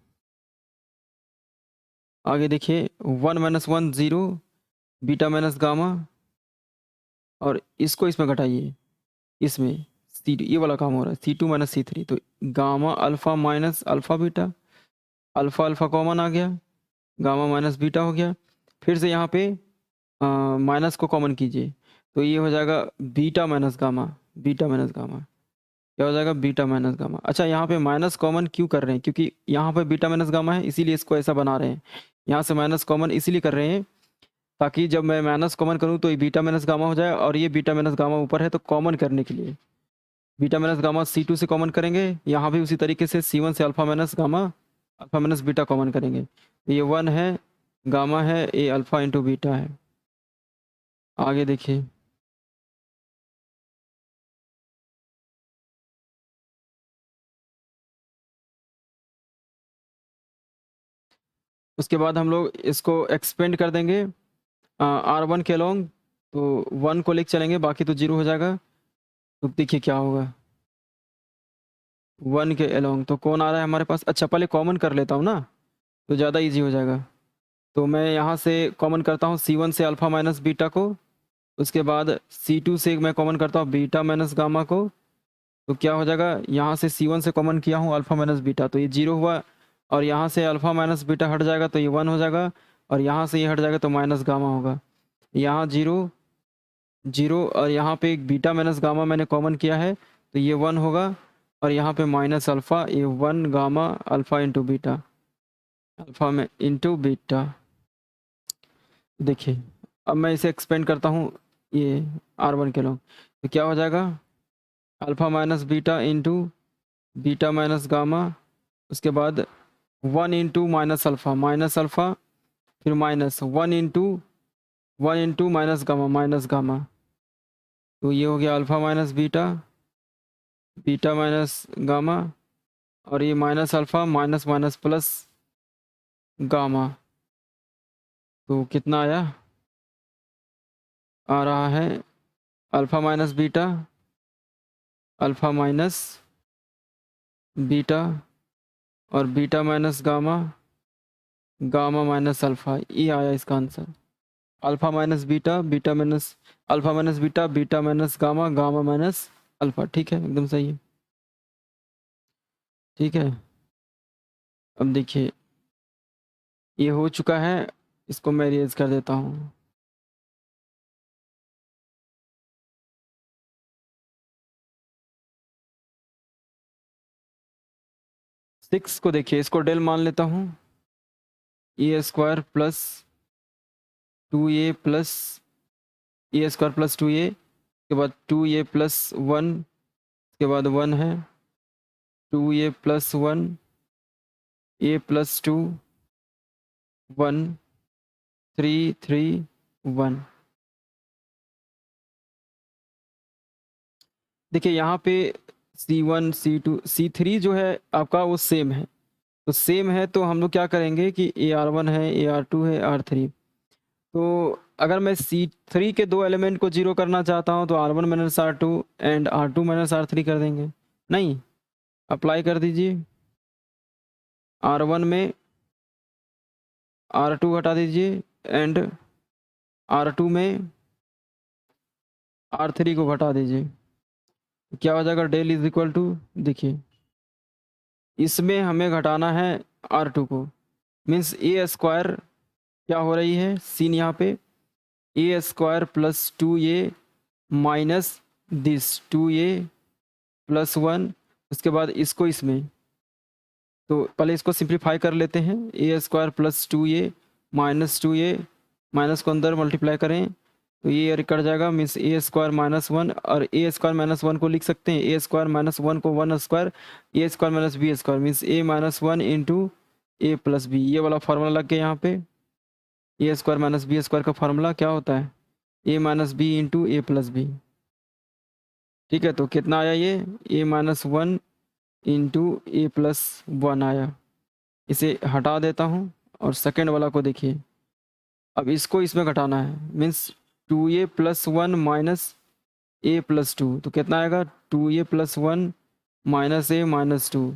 आगे देखिए 1 - 1 0 बीटा माइनस गामा, और इसको इसमें घटाइए, इसमें सी ये वाला काम हो रहा है, C2 - C3, तो gamma alpha minus alpha beta, alpha alpha common आ गया, गामा माइनस बीटा हो गया। फिर से यहाँ पे माइनस को कॉमन कीजिए, तो ये हो जाएगा beta minus gamma, beta minus gamma क्या हो जाएगा, बीटा माइनस गामा। अच्छा, यहाँ पे माइनस कॉमन क्यों कर रहे हैं, क्योंकि यहाँ पे बीटा माइनस गामा है, इसीलिए इसको ऐसा बना रहे हैं। यहाँ से माइनस कॉमन इसीलिए कर रहे हैं ताकि जब मैं माइनस कॉमन करूँ तो ये बीटा माइनस गामा हो जाए, और ये बीटा माइनस गामा ऊपर है तो कॉमन करने के लिए बीटा माइनस गामा C2 से कॉमन करेंगे, यहाँ भी उसी तरीके से C1 से alpha minus gamma, alpha minus beta common करेंगे। ये 1 है, गामा है, ये अल्फा इंटू बीटा है। आगे देखिए उसके बाद हम लोग इसको एक्सपेंड कर देंगे R1 के अलोंग, तो 1 को लेके चलेंगे, बाकी तो 0 हो जाएगा। तो देखिए क्या होगा 1 के अलोंग, तो कौन आ रहा है हमारे पास। अच्छा, पहले कॉमन कर लेता हूँ ना, तो ज़्यादा इजी हो जाएगा। तो मैं यहाँ से कॉमन करता हूँ C1 से अल्फा माइनस बीटा को, उसके बाद C2 से मैं कॉमन करता हूँ बीटा माइनस गामा को, तो क्या हो जाएगा, यहाँ से C1 से कॉमन किया हूँ अल्फा माइनस बीटा, तो ये 0 हुआ, और यहाँ से अल्फा माइनस बीटा हट जाएगा तो ये 1 हो जाएगा, और यहाँ से ये हट जाएगा तो माइनस गामा होगा। यहाँ 0 0, और यहाँ पे एक बीटा माइनस गामा मैंने कॉमन किया है तो ये 1 होगा, और यहाँ पे माइनस अल्फ़ा, ये 1 gamma alpha into beta, alpha में इंटू बीटा। देखिए अब मैं इसे एक्सपेंड करता हूँ ये R1 के लोग, तो क्या हो जाएगा alpha minus beta into beta minus gamma, उसके बाद 1 इंटू माइनस अल्फ़ा, फिर माइनस 1 इंटू माइनस गामा, तो ये हो गया alpha minus beta, beta minus gamma, और ये minus alpha minus minus plus gamma, तो कितना आया, आ रहा है alpha minus beta, alpha minus beta, और beta minus gamma, gamma minus alpha, ये आया इसका answer. Alpha minus beta, beta minus alpha minus beta, beta minus gamma, gamma minus alpha. ठीक है, एकदम सही है। ठीक है, अब देखिए ये हो चुका है, इसको मैं इरेज कर देता हूँ। सिक्स को देखिए, इसको डेल मान लेता हूँ, ए स्क्वायर प्लस 2a प्लस ए स्क्वायर प्लस 2a, के बाद 2a प्लस 1, के बाद 1 है 2a प्लस 1, a प्लस 2, 1 3 3 1। देखिए यहाँ पे C1 C2 C3 जो है आपका वो सेम है, तो सेम है तो हम लोग क्या करेंगे कि AR1 है, AR2 है, R3, तो अगर मैं C3 के दो एलिमेंट को जीरो करना चाहता हूँ तो R1 minus R2 and R2 minus R3 कर देंगे। नहीं, अप्लाई कर दीजिए, R1 में R2 हटा दीजिए एंड R2 में R3 को घटा दीजिए, क्या हो जाएगा डेल इज इक्वल टू, देखिए इसमें हमें घटाना है R2 को, मीन्स ए स्क्वायर क्या हो रही है सीन यहाँ पे, a square plus 2a minus this 2a plus 1, उसके बाद इसको इसमें, तो पहले इसको सिंप्लीफाई कर लेते हैं, a square plus 2a minus 2a, minus को अंदर मल्टीप्लाई करें तो ये कट जाएगा, मीन्स ए स्क्वायर माइनस 1, और ए स्क्वायर माइनस 1 को लिख सकते हैं ए स्क्वायर माइनस 1 को 1 square, a square minus B square, means a minus 1 into A plus b, ये वाला फार्मूला लग गया यहाँ पे। A square minus B square का फार्मूला क्या होता है, a minus B into A plus b. ठीक है, तो कितना आया ये, a minus 1 into A plus 1 आया। इसे हटा देता हूँ, और सेकेंड वाला को देखिए, अब इसको इसमें घटाना है, means 2a plus 1 minus a plus 2, तो कितना आएगा 2a plus 1 minus a minus 2,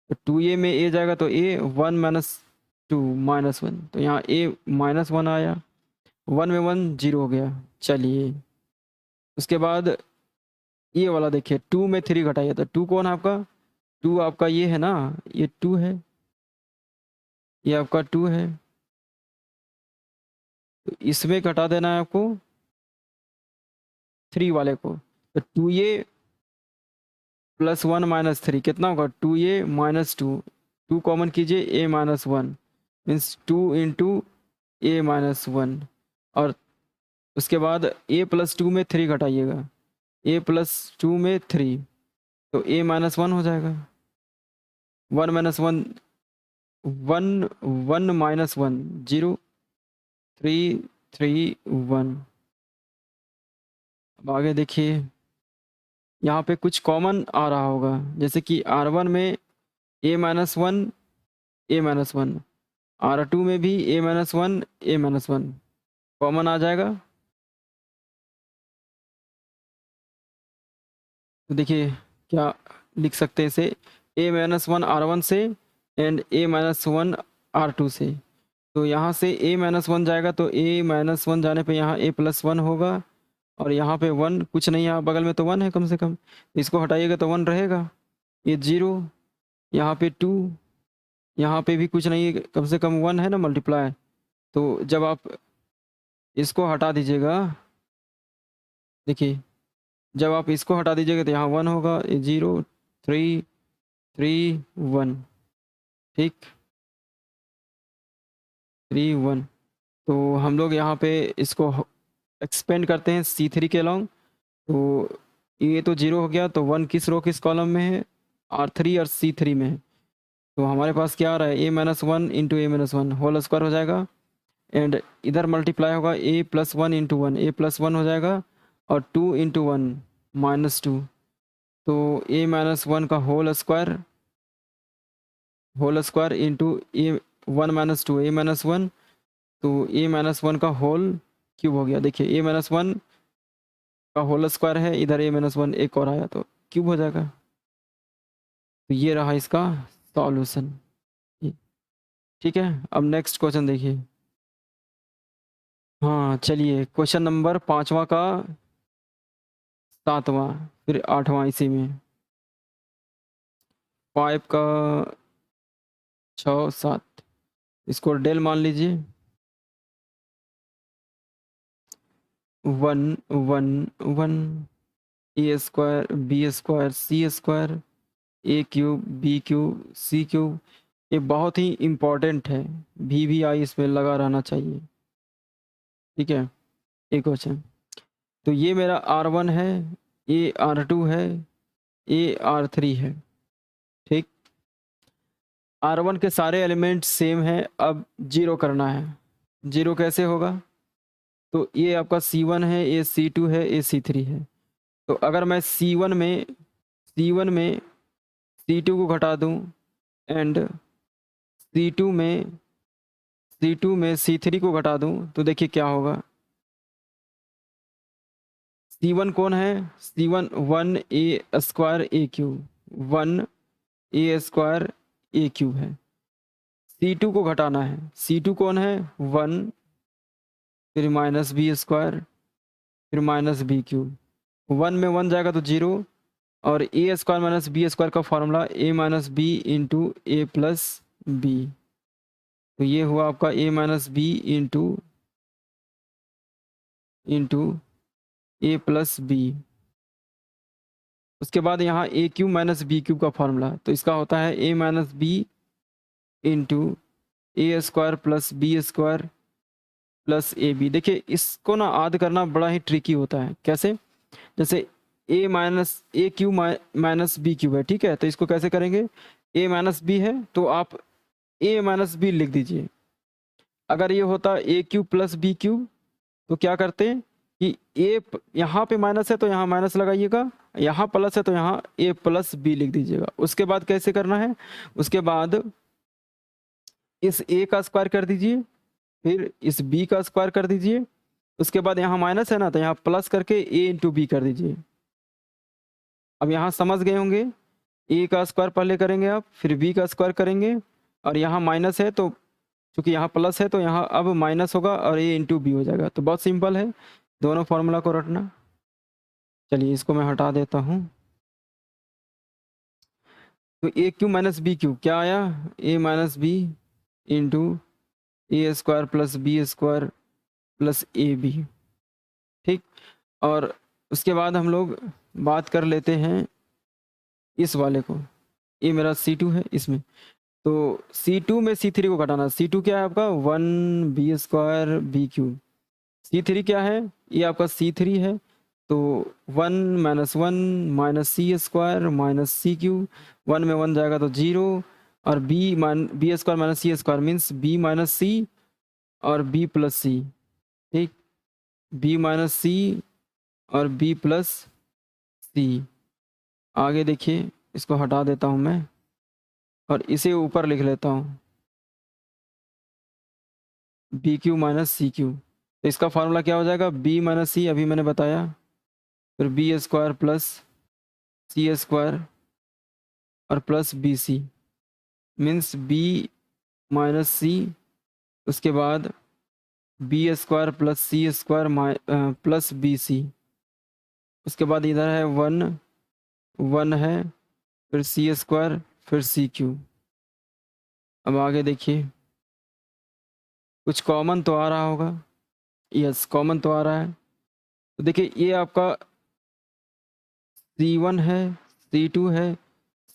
तो 2a में a जाएगा तो a 1 माइनस 2 माइनस 1, तो यहाँ a माइनस 1 आया, 1 में 1 0 हो गया। चलिए उसके बाद ये वाला देखिए, 2 में 3 घटाइए, तो 2 कौन है आपका, 2 आपका ये है ना, ये 2 है, ये आपका 2 है, तो इसमें घटा देना है आपको 3 वाले को। तो 2a प्लस 1 माइनस 3 कितना होगा, 2a माइनस 2, 2 कॉमन कीजिए, a minus 1 means 2 into A minus 1, और उसके बाद a प्लस 2 में 3 घटाइएगा, a प्लस 2 में 3, तो a माइनस 1 हो जाएगा, 1 माइनस 1 1, 1 माइनस 1 0, 3 3 1। अब आगे देखिए, यहाँ पे कुछ कॉमन आ रहा होगा, जैसे कि R1 में a minus 1 a minus 1, R2 में भी a माइनस 1 a माइनस 1 कॉमन आ जाएगा। तो देखिए क्या लिख सकते हैं इसे, a माइनस 1 R1 से एंड a माइनस 1 R2 से। तो यहाँ से a माइनस 1 जाएगा, तो a माइनस 1 जाने पे यहाँ a प्लस 1 होगा, और यहाँ पे 1 कुछ नहीं है, बगल में तो 1 है कम से कम, इसको हटाइएगा तो 1 रहेगा, ये 0, यहाँ पे 2, यहाँ पे भी कुछ नहीं है, कम से कम 1 है ना मल्टीप्लाई। तो जब आप इसको हटा दीजिएगा, देखिए जब आप इसको हटा दीजिएगा तो यहाँ 1 होगा, 0 3 3 1, ठीक 3 1। तो हम लोग यहाँ पे इसको एक्सपेंड करते हैं C3 के अलॉन्ग, तो ये तो 0 हो गया, तो 1 किस रो किस कॉलम में है, R3 और C3 में है। तो हमारे पास क्या आ रहा है, a minus 1 into A minus 1 whole square हो जाएगा, एंड इधर मल्टीप्लाई होगा a plus 1 into 1, a plus 1 हो जाएगा, और 2 इंटू 1 माइनस 2, तो a माइनस 1 का whole square into A 1 minus 2 a minus 1, तो a माइनस 1 का होल क्यूब हो गया। देखिए a माइनस 1 का होल स्क्वायर है, इधर a माइनस 1 एक और आया तो क्यूब हो जाएगा। तो ये रहा इसका सॉल्यूशन, ठीक है। अब नेक्स्ट क्वेश्चन देखिए, हाँ चलिए क्वेश्चन नंबर 5वां का 7वां फिर 8वां इसी में, 5 का 6 7, इसको डेल मान लीजिए, 1 1 1 ए square b square c square ए cube b cube c cube. ये बहुत ही इम्पोर्टेंट है, भी आई इसमें लगा रहना चाहिए, ठीक है। एक क्वेश्चन, तो ये मेरा R1 है, ये R2 है, ये R3 है, ठीक। R1 के सारे एलिमेंट सेम हैं, अब 0 करना है, 0 कैसे होगा, तो ये आपका C1 है, ये C2 है, ये C3 है। तो अगर मैं C1 में C2 को घटा दूं एंड C2 में C3 को घटा दूं, तो देखिए क्या होगा, C1 कौन है, C1 1 a square A cube, 1 a square A cube है। C2 को घटाना है, C2 कौन है, 1 फिर माइनस बी स्क्वायर फिर माइनस बी क्यूब, 1 में 1 जाएगा तो 0, और A square minus B square का formula a minus B into A plus B. तो ये हुआ आपका a minus B into A plus B. उसके बाद यहाँ A cube minus B cube का फॉर्मूला, तो इसका होता है a minus B into A square plus B square plus A B. देखिए इसको ना याद करना बड़ा ही ट्रिकी होता है, कैसे, जैसे ए क्यूब माइनस बी क्यूब है, ठीक है, तो इसको कैसे करेंगे, a माइनस बी है तो आप a माइनस बी लिख दीजिए। अगर ये होता ए क्यूब प्लस बी क्यूब, तो क्या करते हैं कि ए यहाँ पे माइनस है तो यहाँ माइनस लगाइएगा, यहाँ प्लस है तो यहाँ a प्लस बी लिख दीजिएगा। उसके बाद कैसे करना है, उसके बाद इस a का स्क्वायर कर दीजिए, फिर इस b का स्क्वायर कर दीजिए, उसके बाद यहाँ माइनस है ना तो यहाँ प्लस करके a इंटू बी कर दीजिए। अब यहाँ समझ गए होंगे ए का स्क्वायर पहले करेंगे आप, फिर बी का स्क्वायर करेंगे, और यहाँ माइनस है तो चूंकि यहाँ प्लस है तो यहाँ अब माइनस होगा और ए इंटू बी हो जाएगा। तो बहुत सिंपल है, दोनों फार्मूला को रटना। चलिए इसको मैं हटा देता हूँ। तो a cube minus b cube क्या आया, a minus B into A square plus B square plus A b. ठीक, और उसके बाद हम लोग बात कर लेते हैं इस वाले को, ये मेरा C2 है इसमें। तो C2 में C3 को घटाना, C2 क्या है आपका 1 B square B Q, C3 क्या है, ये आपका C3 है। तो 1 माइनस वन माइनस सी स्क्वायर माइनस सी क्यू, 1 में 1 जाएगा तो 0, और बी स्क्वायर माइनस सी स्क्वायर मीन्स बी माइनस सी और बी प्लस सी। ठीक, बी माइनस सी और बी प्लस सी। आगे देखिए, इसको हटा देता हूँ मैं और इसे ऊपर लिख लेता हूँ B cube minus C cube. तो इसका फार्मूला क्या हो जाएगा, बी माइनस सी अभी मैंने बताया, फिर बी स्क्वायर प्लस सी स्क्वायर और plus B c means b minus c, उसके बाद बी स्क्वायर प्लस सी स्क्वायर प्लस बी सी, उसके बाद इधर है 1 है, फिर सी स्क्वायर फिर सी क्यू। अब आगे देखिए, कुछ कॉमन तो आ रहा होगा, यस कॉमन तो आ रहा है। तो देखिए ये आपका C1 है, C2 है,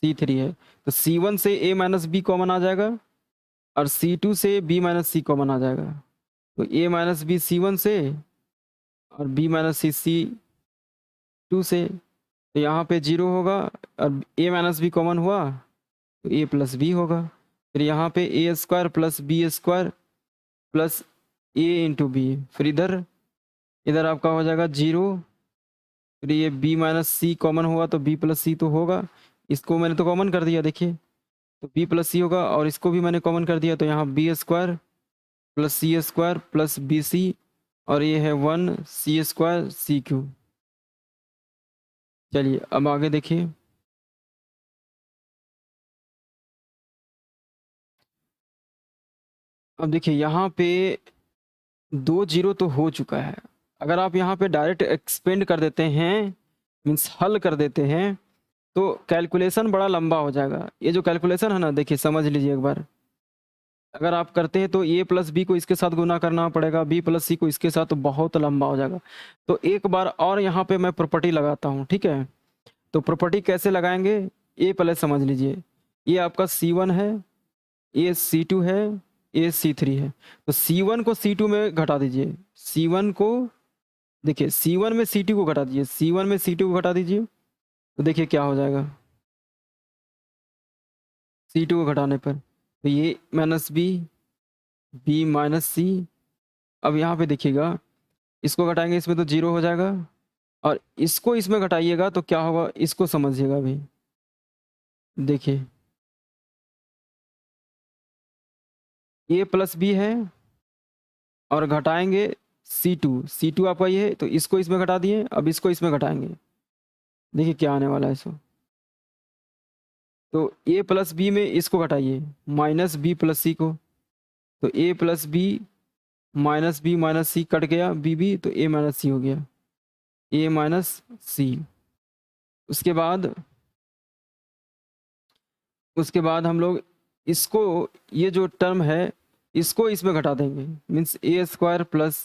C3 है। तो C1 से A माइनस बी कॉमन आ जाएगा और C2 से B माइनस सी कॉमन आ जाएगा। तो A माइनस बी C1 से और B माइनस सी C2 से। तो यहाँ पे 0 होगा और A माइनस बी कॉमन हुआ तो A प्लस बी होगा। फिर यहाँ पे a square plus B square plus a into b, फिर इधर इधर आपका हो जाएगा 0। फिर ये b माइनस सी कॉमन हुआ तो b प्लस सी तो होगा, इसको मैंने तो कॉमन कर दिया देखिए, तो b प्लस सी होगा, और इसको भी मैंने कॉमन कर दिया तो यहाँ बी स्क्वायर प्लस सी स्क्वायर प्लस बी सी, और ये है 1 सी स्क्वायर सी क्यू। चलिए अब आगे देखिए, अब देखिए यहाँ पे 2 0 तो हो चुका है। अगर आप यहाँ पे डायरेक्ट एक्सपेंड कर देते हैं मीन्स हल कर देते हैं तो कैलकुलेशन बड़ा लंबा हो जाएगा। ये जो कैलकुलेशन है ना, देखिए समझ लीजिए एक बार, अगर आप करते हैं तो ए प्लस बी को इसके साथ गुना करना पड़ेगा, बी प्लस सी को इसके साथ, तो बहुत लंबा हो जाएगा। तो एक बार और यहाँ पे मैं प्रॉपर्टी लगाता हूँ, ठीक है। तो प्रॉपर्टी कैसे लगाएंगे, ए पहले समझ लीजिए, ये आपका C1 है, ये C2 है, ये C3 है। तो C1 को C2 में घटा दीजिए, C1 को देखिए C1 में C2 को घटा दीजिए, C1 में C2 को घटा दीजिए, तो देखिए क्या हो जाएगा C2 को घटाने पर, तो ये माइनस बी माइनस सी। अब यहाँ पे देखिएगा, इसको घटाएंगे इसमें तो 0 हो जाएगा, और इसको इसमें घटाइएगा तो क्या होगा, इसको समझिएगा अभी। देखिए ए प्लस बी है और घटाएंगे C2 आपका ये है, तो इसको इसमें घटा दिए, अब इसको इसमें घटाएंगे, देखिए क्या आने वाला है इसको। तो ए प्लस बी में इसको घटाइए माइनस बी प्लस सी को, तो ए प्लस बी माइनस सी कट गया बी, तो ए माइनस सी हो गया, ए माइनस सी। उसके बाद हम लोग इसको, ये जो टर्म है इसको इसमें घटा देंगे, means a square plus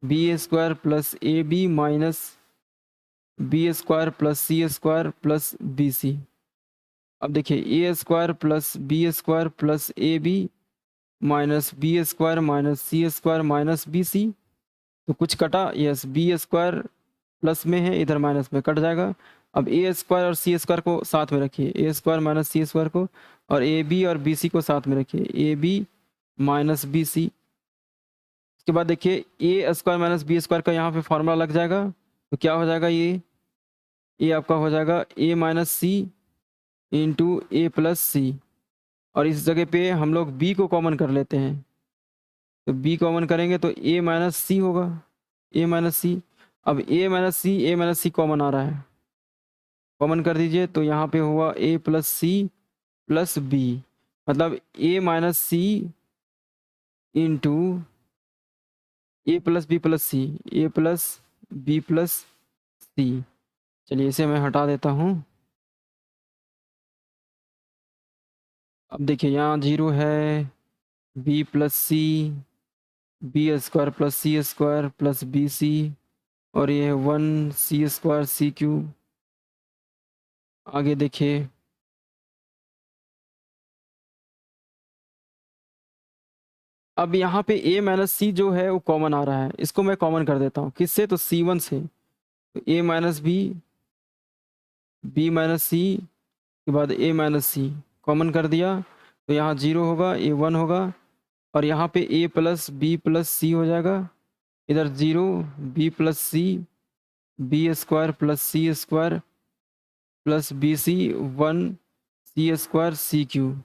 B square plus A B minus B square plus C square plus B c. अब देखिए ए square plus A B minus B square minus C square minus B C. तो कुछ कटा, yes B square plus में है, इधर minus में cut जाएगा। अब ए स्क्वायर और सी स्क्वायर को साथ में रखिए, ए स्क्वायर माइनस सी स्क्वायर को, और ए बी और बी सी को साथ में रखिए, A B minus B C. उसके बाद देखिए ए स्क्वायर माइनस बी स्क्वायर का यहाँ पे फॉर्मूला लग जाएगा, तो क्या हो जाएगा, ये आपका हो जाएगा a minus C into A plus सी, और इस जगह पे हम लोग बी को कॉमन कर लेते हैं, तो बी कॉमन करेंगे तो ए माइनस सी होगा, ए माइनस सी। अब ए माइनस सी कॉमन आ रहा है, कॉमन कर दीजिए तो यहाँ पे हुआ ए प्लस सी प्लस बी, मतलब ए माइनस सी इंटू ए प्लस बी प्लस सी, ए प्लस बी प्लस सी। चलिए इसे मैं हटा देता हूँ। अब देखिए यहाँ 0 है, बी प्लस सी, बी स्क्वायर प्लस सी स्क्वायर प्लस बी सी, और ये है 1 सी स्क्वायर सी क्यूब। आगे देखिए अब यहाँ पे a माइनस सी जो है वो कॉमन आ रहा है, इसको मैं कॉमन कर देता हूँ किससे, तो C1 से। तो a minus B, B minus c के बाद a माइनस सी कॉमन कर दिया तो यहाँ 0 होगा, ये 1 होगा, और यहाँ पे a plus B plus c हो जाएगा, इधर 0 बी प्लस सी, बी स्क्वायर प्लस सी स्क्वायर प्लस बी सी, 1 सी स्क्वायर सी क्यूब।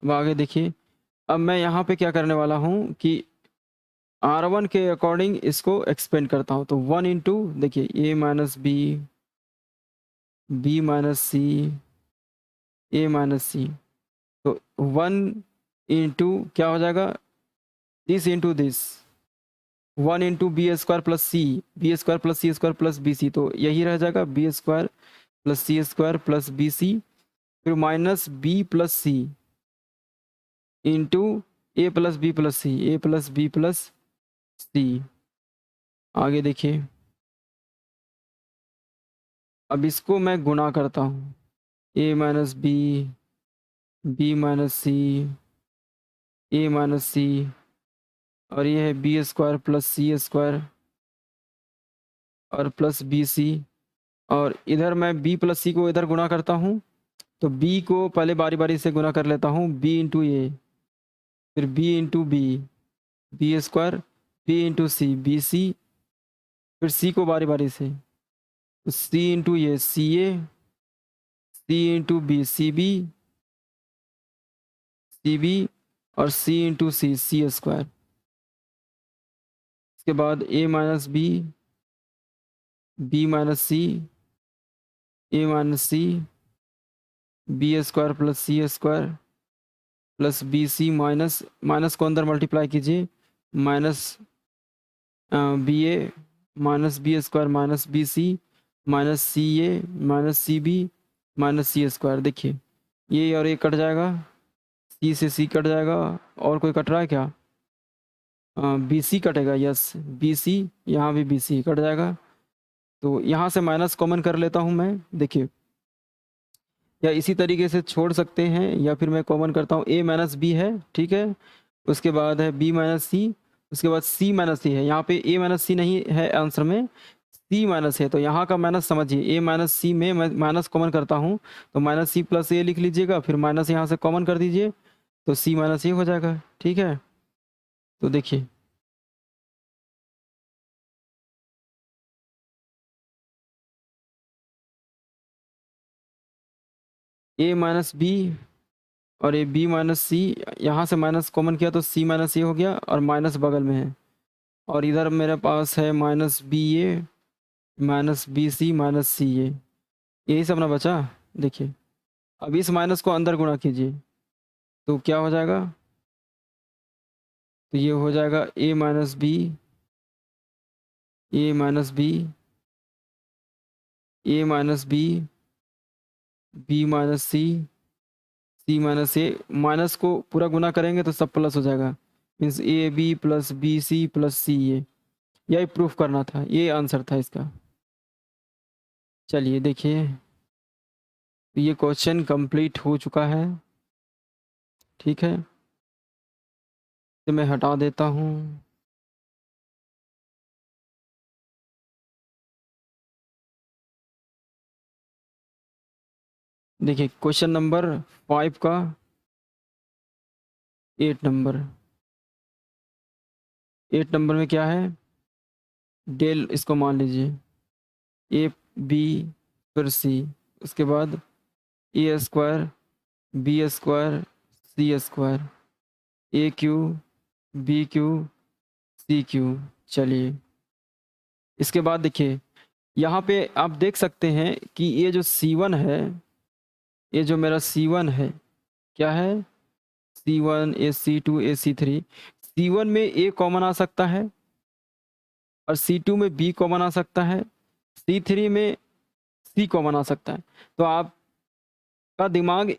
अब आगे देखिए, अब मैं यहाँ पे क्या करने वाला हूँ कि R1 के अकॉर्डिंग इसको एक्सपेंड करता हूँ। तो 1 इंटू देखिए A minus B, B minus C, A minus सी, तो 1 इंटू क्या हो जाएगा, this into this, 1 into B square plus C, B square plus C square plus B C, तो यही रह जाएगा बी स्क्वायर प्लस सी स्क्वायर प्लस बी सी, फिर minus B plus C into ए plus B plus सी, ए plus B plus C. आगे देखिए, अब इसको मैं गुना करता हूँ, ए minus B, B minus C, ए माइनस सी, और ये है बी स्क्वायर प्लस सी स्क्वायर और प्लस बी सी, और इधर मैं बी प्लस सी को इधर गुना करता हूँ, तो बी को पहले बारी बारी से गुना कर लेता हूँ, बी इंटू ए, फिर B into B, B square, B into C, B C, फिर सी को बारी बारी से, तो C into A, C A, C into B, C B, C B, और C into C, C square. इसके बाद A minus B minus C, A minus C, B square plus C square plus B C, minus minus को अंदर multiply कीजिए, minus B ए minus B square minus B C minus C ए minus सी B minus सी square. देखिए ये और ये cut जाएगा, सी से सी cut जाएगा, और कोई कट रहा है क्या, बी सी कटेगा, यस बी सी, यहाँ भी बी सी कट जाएगा, तो यहाँ से माइनस कॉमन कर लेता हूँ मैं। देखिए या इसी तरीके से छोड़ सकते हैं, या फिर मैं कॉमन करता हूँ, ए माइनस बी है, ठीक है, उसके बाद है बी माइनस सी, उसके बाद सी माइनस सी है, यहाँ पे ए माइनस सी नहीं है आंसर में, सी माइनस है, तो यहाँ का माइनस समझिए, ए माइनस सी में मैं माइनस कॉमन करता हूँ, तो माइनस सी प्लस ए लिख लीजिएगा, फिर माइनस यहाँ से कॉमन कर दीजिए, तो सी माइनस ए हो जाएगा, ठीक है। तो देखिए ए माइनस बी और ये बी माइनस सी, यहाँ से माइनस कॉमन किया तो सी माइनस ए हो गया, और माइनस बगल में है, और इधर मेरे पास है minus B A minus B C minus C a, यही सब ना बचा। देखिए अब इस माइनस को अंदर गुणा कीजिए तो क्या हो जाएगा, तो ये हो जाएगा a minus B, A minus B, A minus B, B minus c, c minus a, minus को पूरा गुना करेंगे तो सब प्लस हो जाएगा, means a b plus B c plus C a, यही प्रूफ करना था, ये आंसर था इसका। चलिए देखिए ये क्वेश्चन कंप्लीट हो चुका है, ठीक है, तो मैं हटा देता हूँ। देखिए क्वेश्चन नंबर 5 का 8 नंबर, 8 नंबर में क्या है, डेल इसको मान लीजिए, ए बी फिर सी, उसके बाद ए square b square c square, a cube b cube c cube. चलिए इसके बाद देखिए यहाँ पे आप देख सकते हैं कि ये जो C1 है, ये जो मेरा C1 है, क्या है, C1 ए C2 ए C3। C1 में A कॉमन आ सकता है और C2 में B कॉमन आ सकता है, C3 में C कॉमन आ सकता है। तो आपका दिमाग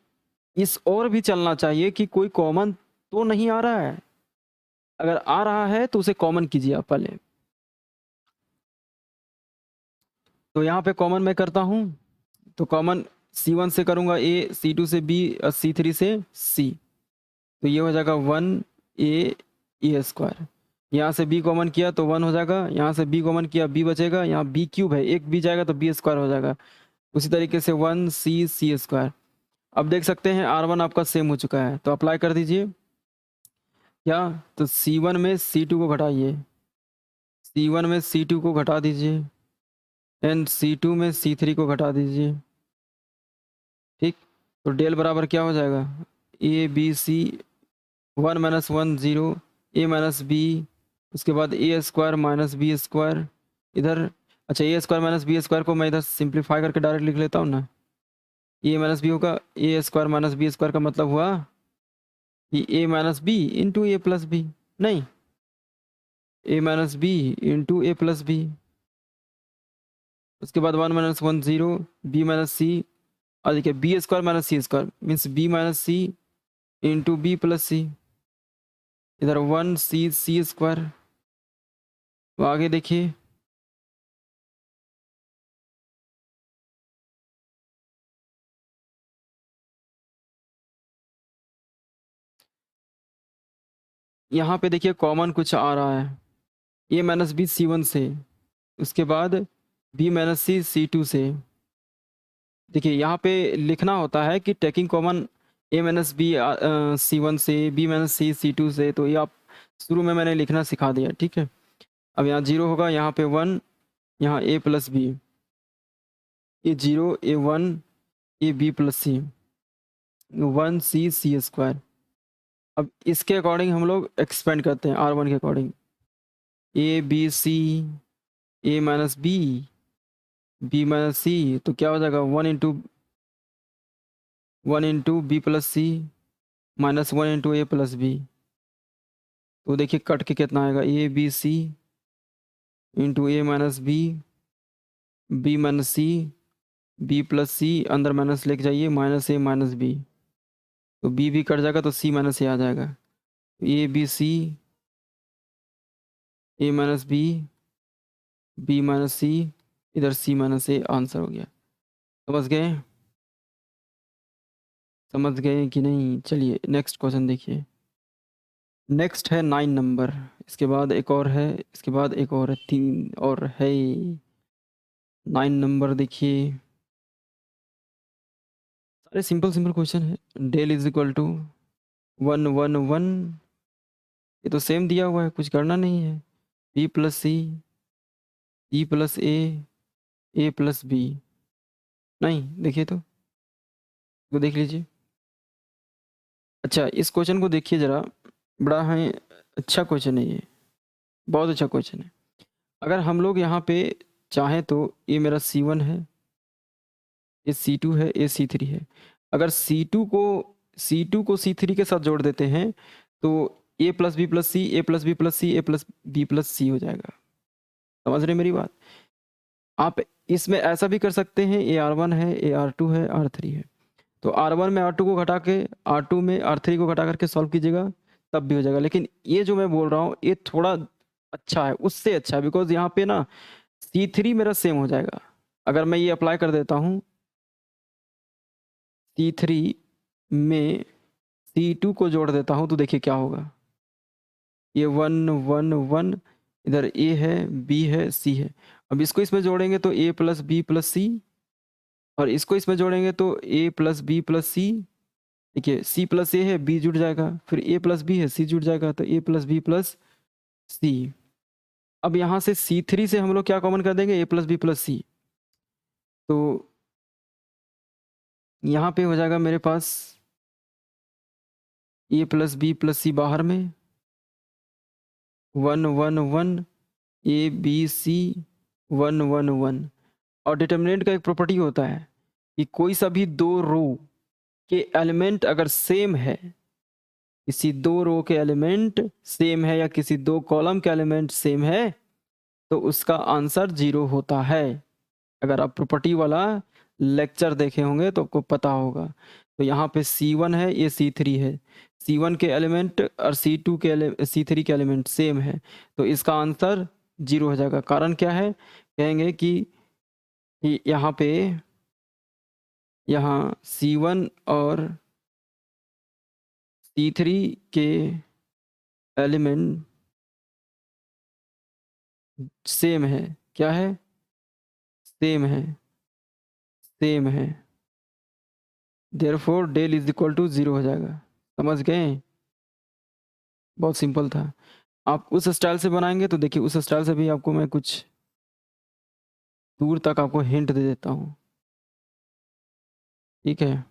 इस ओर भी चलना चाहिए कि कोई कॉमन तो नहीं आ रहा है। अगर आ रहा है तो उसे कॉमन कीजिए आप पहले। तो यहाँ पे कॉमन मैं करता हूँ, तो कॉमन C1 से करूँगा A, C2 से B और C3 से C। तो ये हो जाएगा 1A ए स्क्वायर। यहाँ से B कॉमन किया तो 1 हो जाएगा, यहाँ से B कॉमन किया B बचेगा, यहाँ B क्यूब है, एक B जाएगा तो B स्क्वायर हो जाएगा। उसी तरीके से 1C C स्क्वायर। अब देख सकते हैं R1 आपका सेम हो चुका है, तो अप्लाई कर दीजिए। क्या, तो C1 में C2 को घटाइए, C1 में C2 को घटा दीजिए एंड C2 में C3 को घटा दीजिए। ठीक, तो डेल बराबर क्या हो जाएगा, A B C, 1 minus 1 0, A minus B, उसके बाद ए स्क्वायर माइनस बी स्क्वायर इधर। अच्छा, A square minus B square को मैं इधर सिंप्लीफाई करके डायरेक्ट लिख लेता हूँ ना, ए माइनस बी होगा, ए स्क्वायर माइनस बी स्क्वायर का मतलब हुआ कि ए माइनस बी इंटू ए प्लस बी, नहीं, ए माइनस बी इंटू ए प्लस बी। उसके बाद 1 माइनस 1 0, बी माइनस सी, और देखिए बी स्क्वायर माइनस सी स्क्वायर मीन्स बी माइनस सी इंटू बी प्लस सी, इधर 1C C स्क्वायर। तो आगे देखिए, यहाँ पे देखिए कॉमन कुछ आ रहा है, ए माइनस बी C1 से, उसके बाद बी माइनस सी C2 से। देखिए यहाँ पे लिखना होता है कि taking common A minus B C1 से, बी माइनस सी C2 से। तो ये आप शुरू में मैंने लिखना सिखा दिया, ठीक है। अब यहाँ 0 होगा, यहाँ पे 1, यहाँ a plus b, a 0 a 1 A b plus c, 1C C square. अब इसके अकॉर्डिंग हम लोग एक्सपेंड करते हैं R1 के according, a B c, A minus B minus सी, तो क्या हो जाएगा 1 into B plus c minus 1 into ए प्लस बी। तो देखिए कट के कितना आएगा, a B c into A minus B minus C, b plus c, अंदर माइनस लेके जाइए, माइनस ए माइनस बी, तो बी भी कट जाएगा तो सी माइनस ए आ जाएगा। A B c, A minus B minus सी, इधर सी माइनस ए, आंसर हो गया। समझ गए, समझ गए कि नहीं। चलिए नेक्स्ट क्वेश्चन देखिए। नेक्स्ट है 9 नंबर, इसके बाद एक और है, इसके बाद एक और है, 3 और है। 9 नंबर देखिए, सारे सिंपल सिंपल क्वेश्चन है। डेल इज इक्वल टू 1 1 1, ये तो सेम दिया हुआ है, कुछ करना नहीं है। बी प्लस सी, ई प्लस ए प्लस बी, नहीं देखिए तो देख लीजिए। अच्छा, इस क्वेश्चन को देखिए ज़रा, बड़ा है अच्छा क्वेश्चन है ये, बहुत अच्छा क्वेश्चन है। अगर हम लोग यहाँ पे चाहें तो ये मेरा C1 है, ये C2 है, ये C3 है। अगर C2 को C3 के साथ जोड़ देते हैं तो a plus B plus C, A plus B plus C, A plus B plus c हो जाएगा। समझ रहे मेरी बात। आप इसमें ऐसा भी कर सकते हैं, ए R1 है, ए R2 है, R3 है। तो R1 में R2 को घटा के, R2 में R3 को घटा करके सॉल्व कीजिएगा, तब भी हो जाएगा। लेकिन ये जो मैं बोल रहा हूँ ये थोड़ा अच्छा है, उससे अच्छा है, बिकॉज यहाँ पे ना C3 मेरा सेम हो जाएगा। अगर मैं ये अप्लाई कर देता हूँ, C3 में C2 को जोड़ देता हूँ, तो देखिए क्या होगा, ये 1 1 1, इधर A है, B है, C है। अब इसको इसमें जोड़ेंगे तो A प्लस बी प्लस सी, और इसको इसमें जोड़ेंगे तो A प्लस बी प्लस सी। देखिए C प्लस ए है, B जुड़ जाएगा, फिर A प्लस बी है, C जुड़ जाएगा, तो A प्लस बी प्लस सी। अब यहाँ से C3 से हम लोग क्या कॉमन कर देंगे, A प्लस बी प्लस सी। तो यहाँ पे हो जाएगा मेरे पास A प्लस बी प्लस सी बाहर में, 1 1 1, A B C 1 1 1, और डिटर्मिनेंट का एक प्रॉपर्टी होता है कि कोई सा भी दो रो के एलिमेंट अगर सेम है, किसी दो रो के एलिमेंट सेम है या किसी दो कॉलम के एलिमेंट सेम है, तो उसका आंसर 0 होता है। अगर आप प्रॉपर्टी वाला लेक्चर देखे होंगे तो आपको पता होगा। तो यहाँ पे C1 है, ये C3 है, C1 के एलिमेंट और C2 के C3 के एलिमेंट सेम है, तो इसका आंसर 0 हो जाएगा। कारण क्या है? कहेंगे कि यहाँ पे यहाँ C1 और C3 के एलिमेंट सेम है। क्या है? सेम है, सेम है। Therefore del is equal to 0 हो जाएगा। समझ गए? बहुत सिंपल था। आप उस स्टाइल से बनाएंगे तो देखिए, उस स्टाइल से भी आपको मैं कुछ दूर तक आपको हिंट दे देता हूँ। ठीक है,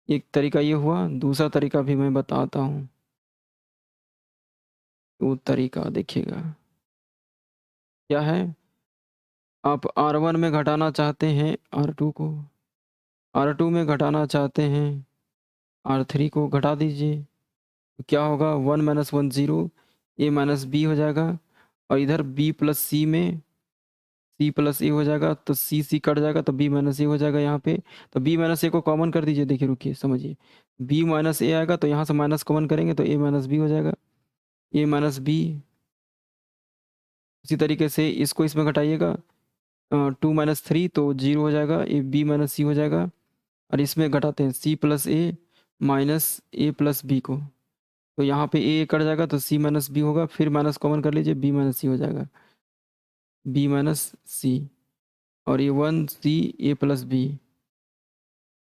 एक तरीका ये हुआ, दूसरा तरीका भी मैं बताता हूँ। वो तरीका देखिएगा क्या है। आप R1 में घटाना चाहते हैं R2 को, R2 में घटाना चाहते हैं R3 को, घटा दीजिए तो क्या होगा? 1 माइनस 1 0, A माइनस बी हो जाएगा, और इधर B प्लस सी में C प्लस ए हो जाएगा, तो C कट जाएगा तो B माइनस ए हो जाएगा यहाँ पे। तो B माइनस ए को कॉमन कर दीजिए, देखिए रुकिए समझिए, B माइनस ए आएगा तो यहाँ से माइनस कॉमन करेंगे तो A माइनस बी हो जाएगा, A माइनस बी। इसी तरीके से इसको इसमें घटाइएगा, 2 माइनस 3 तो 0 हो जाएगा, ए B माइनस सी हो जाएगा। और इसमें घटाते हैं C प्लस ए माइनस ए प्लस बी को, तो यहाँ पे ए कट जाएगा तो C माइनस बी होगा, फिर माइनस कॉमन कर लीजिए, B माइनस सी हो जाएगा, B माइनस सी। और ये 1C A प्लस बी।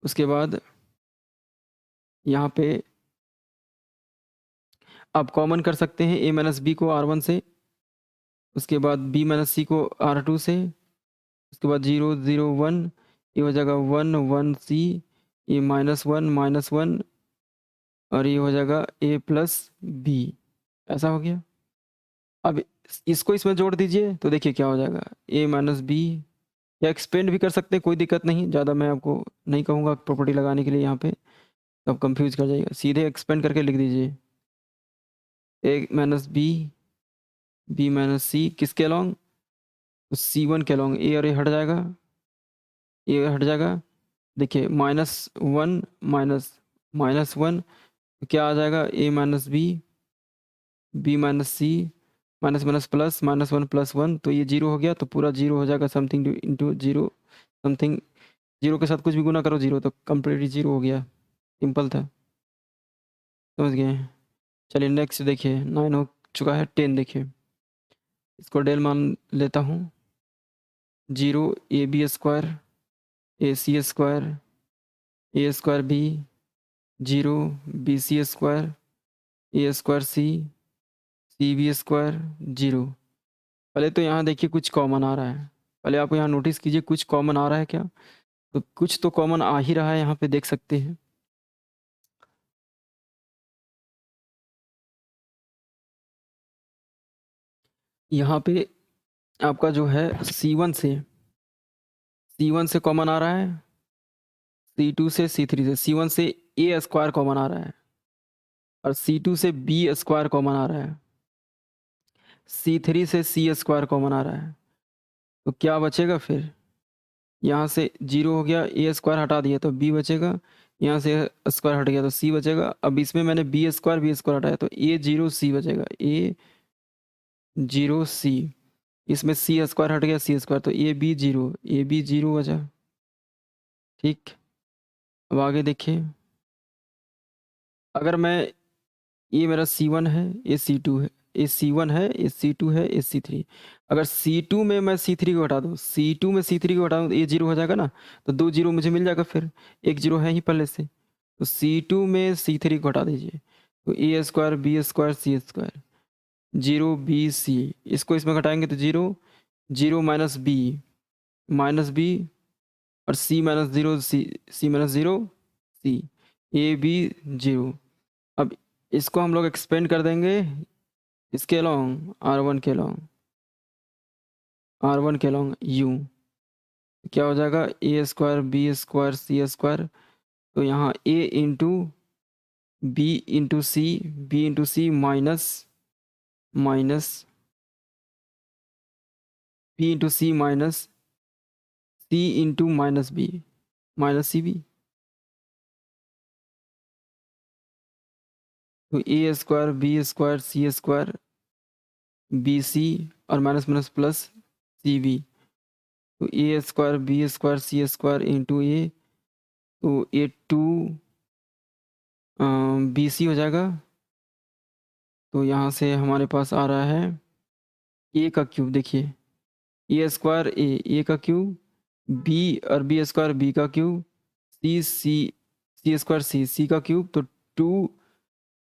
उसके बाद यहाँ पे आप कॉमन कर सकते हैं A माइनस बी को R1 से, उसके बाद B माइनस सी को R2 से, उसके बाद 0 0 1, ये हो जाएगा 1 1 C, ये -1 और ये हो जाएगा A प्लस बी। ऐसा हो गया। अब इसको इसमें जोड़ दीजिए तो देखिए क्या हो जाएगा, A माइनस बी। या एक्सपेंड भी कर सकते हैं, कोई दिक्कत नहीं, ज़्यादा मैं आपको नहीं कहूँगा प्रॉपर्टी लगाने के लिए यहाँ पे, तो आप कंफ्यूज कर जाइएगा, सीधे एक्सपेंड करके लिख दीजिए A माइनस बी माइनस सी किसके अलॉन्ग? C1 के अलॉन्ग, ए और ए हट जाएगा, ए हट जाएगा। देखिए -1 -1 क्या आ जाएगा? A minus B minus C, minus minus plus -1 plus 1, तो ये 0 हो गया, तो पूरा 0 हो जाएगा, समथिंग इंटू 0 समथिंग, 0 के साथ कुछ भी गुना करो 0, तो कंप्लीटली 0 हो गया। सिंपल था, समझ गए? चलिए नेक्स्ट देखिए, 9 हो चुका है, 10 देखिए, इसको डेल मान लेता हूँ। 0 AB square AC square A square B, 0 BC square A square CB square 0। पहले तो यहाँ देखिए कुछ कॉमन आ रहा है, पहले आप यहाँ नोटिस कीजिए कुछ कॉमन आ रहा है क्या? तो कुछ तो कॉमन आ ही रहा है, यहाँ पे देख सकते हैं। यहाँ पे आपका जो है C1 से कॉमन आ रहा है, C2 से C3 से, C1 से A स्क्वायर कॉमन आ रहा है, और C2 से B स्क्वायर कॉमन आ रहा है, C3 से C स्क्वायर कॉमन आ रहा है। तो क्या बचेगा फिर? यहाँ से 0 हो गया, A स्क्वायर हटा दिया तो B बचेगा, यहाँ से स्क्वायर हट गया तो C बचेगा। अब इसमें मैंने B स्क्वायर हटाया तो A0C बचेगा, A0C। इसमें C स्क्वायर हट गया, C स्क्वायर, तो AB0 बचा। ठीक, अब आगे देखिए, अगर मैं, ये मेरा C1 है, ये C2 है, ये C1 है, ये C2 है, ये C3। अगर C2 में मैं C3 को हटा दूँ, C2 में C3 को हटा दूँ तो ये 0 हो जाएगा ना, तो 2 0 मुझे मिल जाएगा, फिर एक 0 है ही पहले से, तो C2 में C3 को हटा दीजिए, तो A square B square C square 0 B C, इसको इसमें घटाएंगे तो 0 0 माइनस बी और C minus 0 C minus 0 C, AB 0। अब इसको हम लोग एक्सपेंड कर देंगे इसके अलॉन्ग, R1 के अलॉन्ग, R1 के अलॉन्ग U, क्या हो जाएगा a square b square c square, तो यहाँ a into b into c minus minus B into c minus C into minus B minus C b, तो a square c square b c और minus minus plus सी b, तो a square c square into a, तो a to B C हो जाएगा। तो यहाँ से हमारे पास आ रहा है ए का क्यूब, देखिए ए स्क्वायर ए का क्यूब, बी और बी स्क्वायर बी का क्यूब, सी स्क्वायर सी का क्यूब, तो two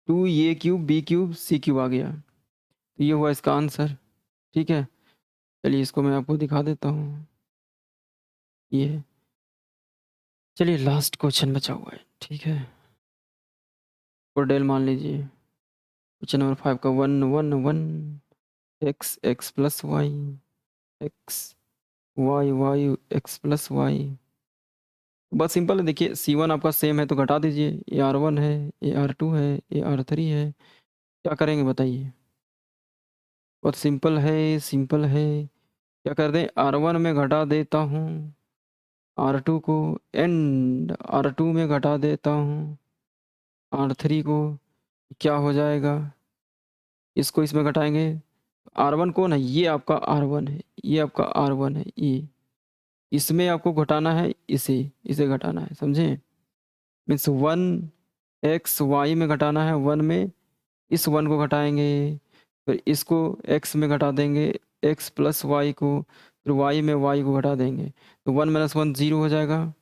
two a cube b cube c cube आ गया। तो ये हुआ इसका आंसर। ठीक है, चलिए इसको मैं आपको दिखा देता हूँ। ये चलिए लास्ट क्वेश्चन बचा हुआ है। ठीक है, और डेल मान लीजिए क्वेश्चन नंबर 5 का 1 X plus Y X Y X plus Y, बस सिंपल है। देखिए C1 आपका सेम है तो घटा दीजिए, ये R1 है, ये R2 है, ये R3 है। क्या करेंगे बताइए? बहुत सिंपल है, सिंपल है। क्या कर दें, R1 में घटा देता हूँ R2 को, एंड R2 में घटा देता हूँ R3 को। क्या हो जाएगा, इसको इसमें घटाएंगे। R1 कौन है, ये आपका R1 है, ये आपका R1 है, ये इसमें आपको घटाना है, इसे घटाना है, समझे? मीन्स 1 x y में घटाना है, 1 में इस 1 को घटाएंगे, फिर इसको x में घटा देंगे, x प्लस वाई को, फिर y में y को घटा देंगे, तो 1 माइनस 1 0 हो जाएगा।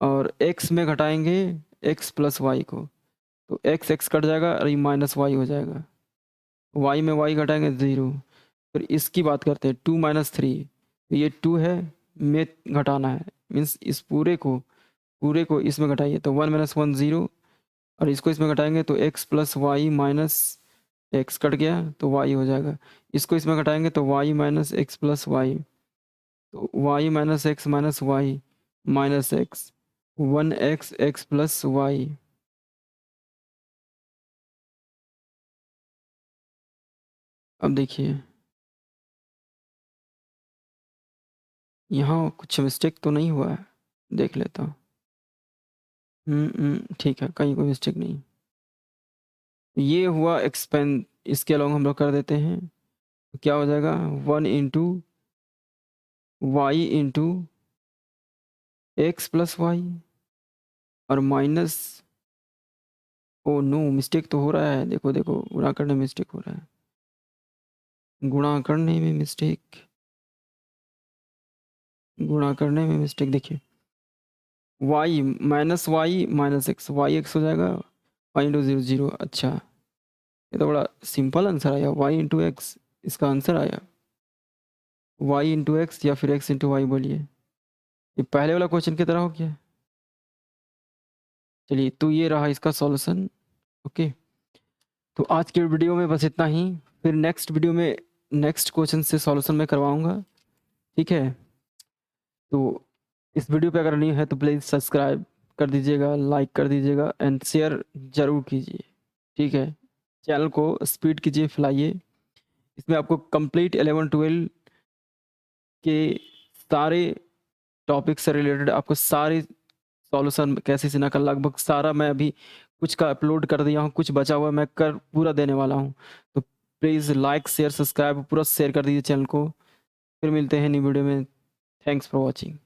और x में घटाएंगे x प्लस वाई को, तो x कट जाएगा और ये माइनस वाई हो जाएगा। y में y घटाएंगे 0। फिर इसकी बात करते हैं 2 माइनस 3, ये 2 है, में घटाना है, मीन्स इस पूरे को इसमें घटाइए, तो 1 माइनस 1 0, और इसको इसमें घटाएंगे तो x plus Y minus X cut गया तो y हो जाएगा। इसको इसमें घटाएंगे तो y minus X plus Y, तो y minus X minus Y minus X, 1x X plus Y. अब देखिए यहाँ कुछ मिस्टेक तो नहीं हुआ है, देख लेता हूँ। ठीक है, कहीं कोई मिस्टेक नहीं। ये हुआ एक्सपेंड, इसके अलावा हम लोग कर देते हैं, तो क्या हो जाएगा 1 into Y into X plus Y और माइनस, ओ नो मिस्टेक तो हो रहा है, देखो देखो गुणा करने में मिस्टेक हो रहा है, गुणा करने में मिस्टेक देखिए, Y minus X, Y X हो जाएगा, वाई इंटू 0 0। अच्छा, ये तो बड़ा सिंपल आंसर आया, वाई इंटू एक्स इसका आंसर आया, वाई इंटू एक्स या फिर एक्स इंटू वाई बोलिए। ये पहले वाला क्वेश्चन की तरह हो गया। चलिए, तो ये रहा इसका सॉल्यूशन। ओके, तो आज के वीडियो में बस इतना ही, फिर नेक्स्ट वीडियो में नेक्स्ट क्वेश्चन से सॉल्यूशन मैं करवाऊंगा। ठीक है, तो इस वीडियो पे अगर नहीं है तो प्लीज़ सब्सक्राइब कर दीजिएगा, लाइक कर दीजिएगा एंड शेयर ज़रूर कीजिए। ठीक है, चैनल को स्पीड कीजिए, फैलाइए। इसमें आपको कंप्लीट 11-12 के सारे टॉपिक से रिलेटेड आपको सारे सॉल्यूशन कैसे सीखना का लगभग सारा मैं अभी कुछ का अपलोड कर दिया हूँ, कुछ बचा हुआ मैं कर पूरा देने वाला हूँ। तो प्लीज़ लाइक शेयर सब्सक्राइब पूरा शेयर कर दीजिए चैनल को। फिर मिलते हैं नई वीडियो में। Thanks for watching.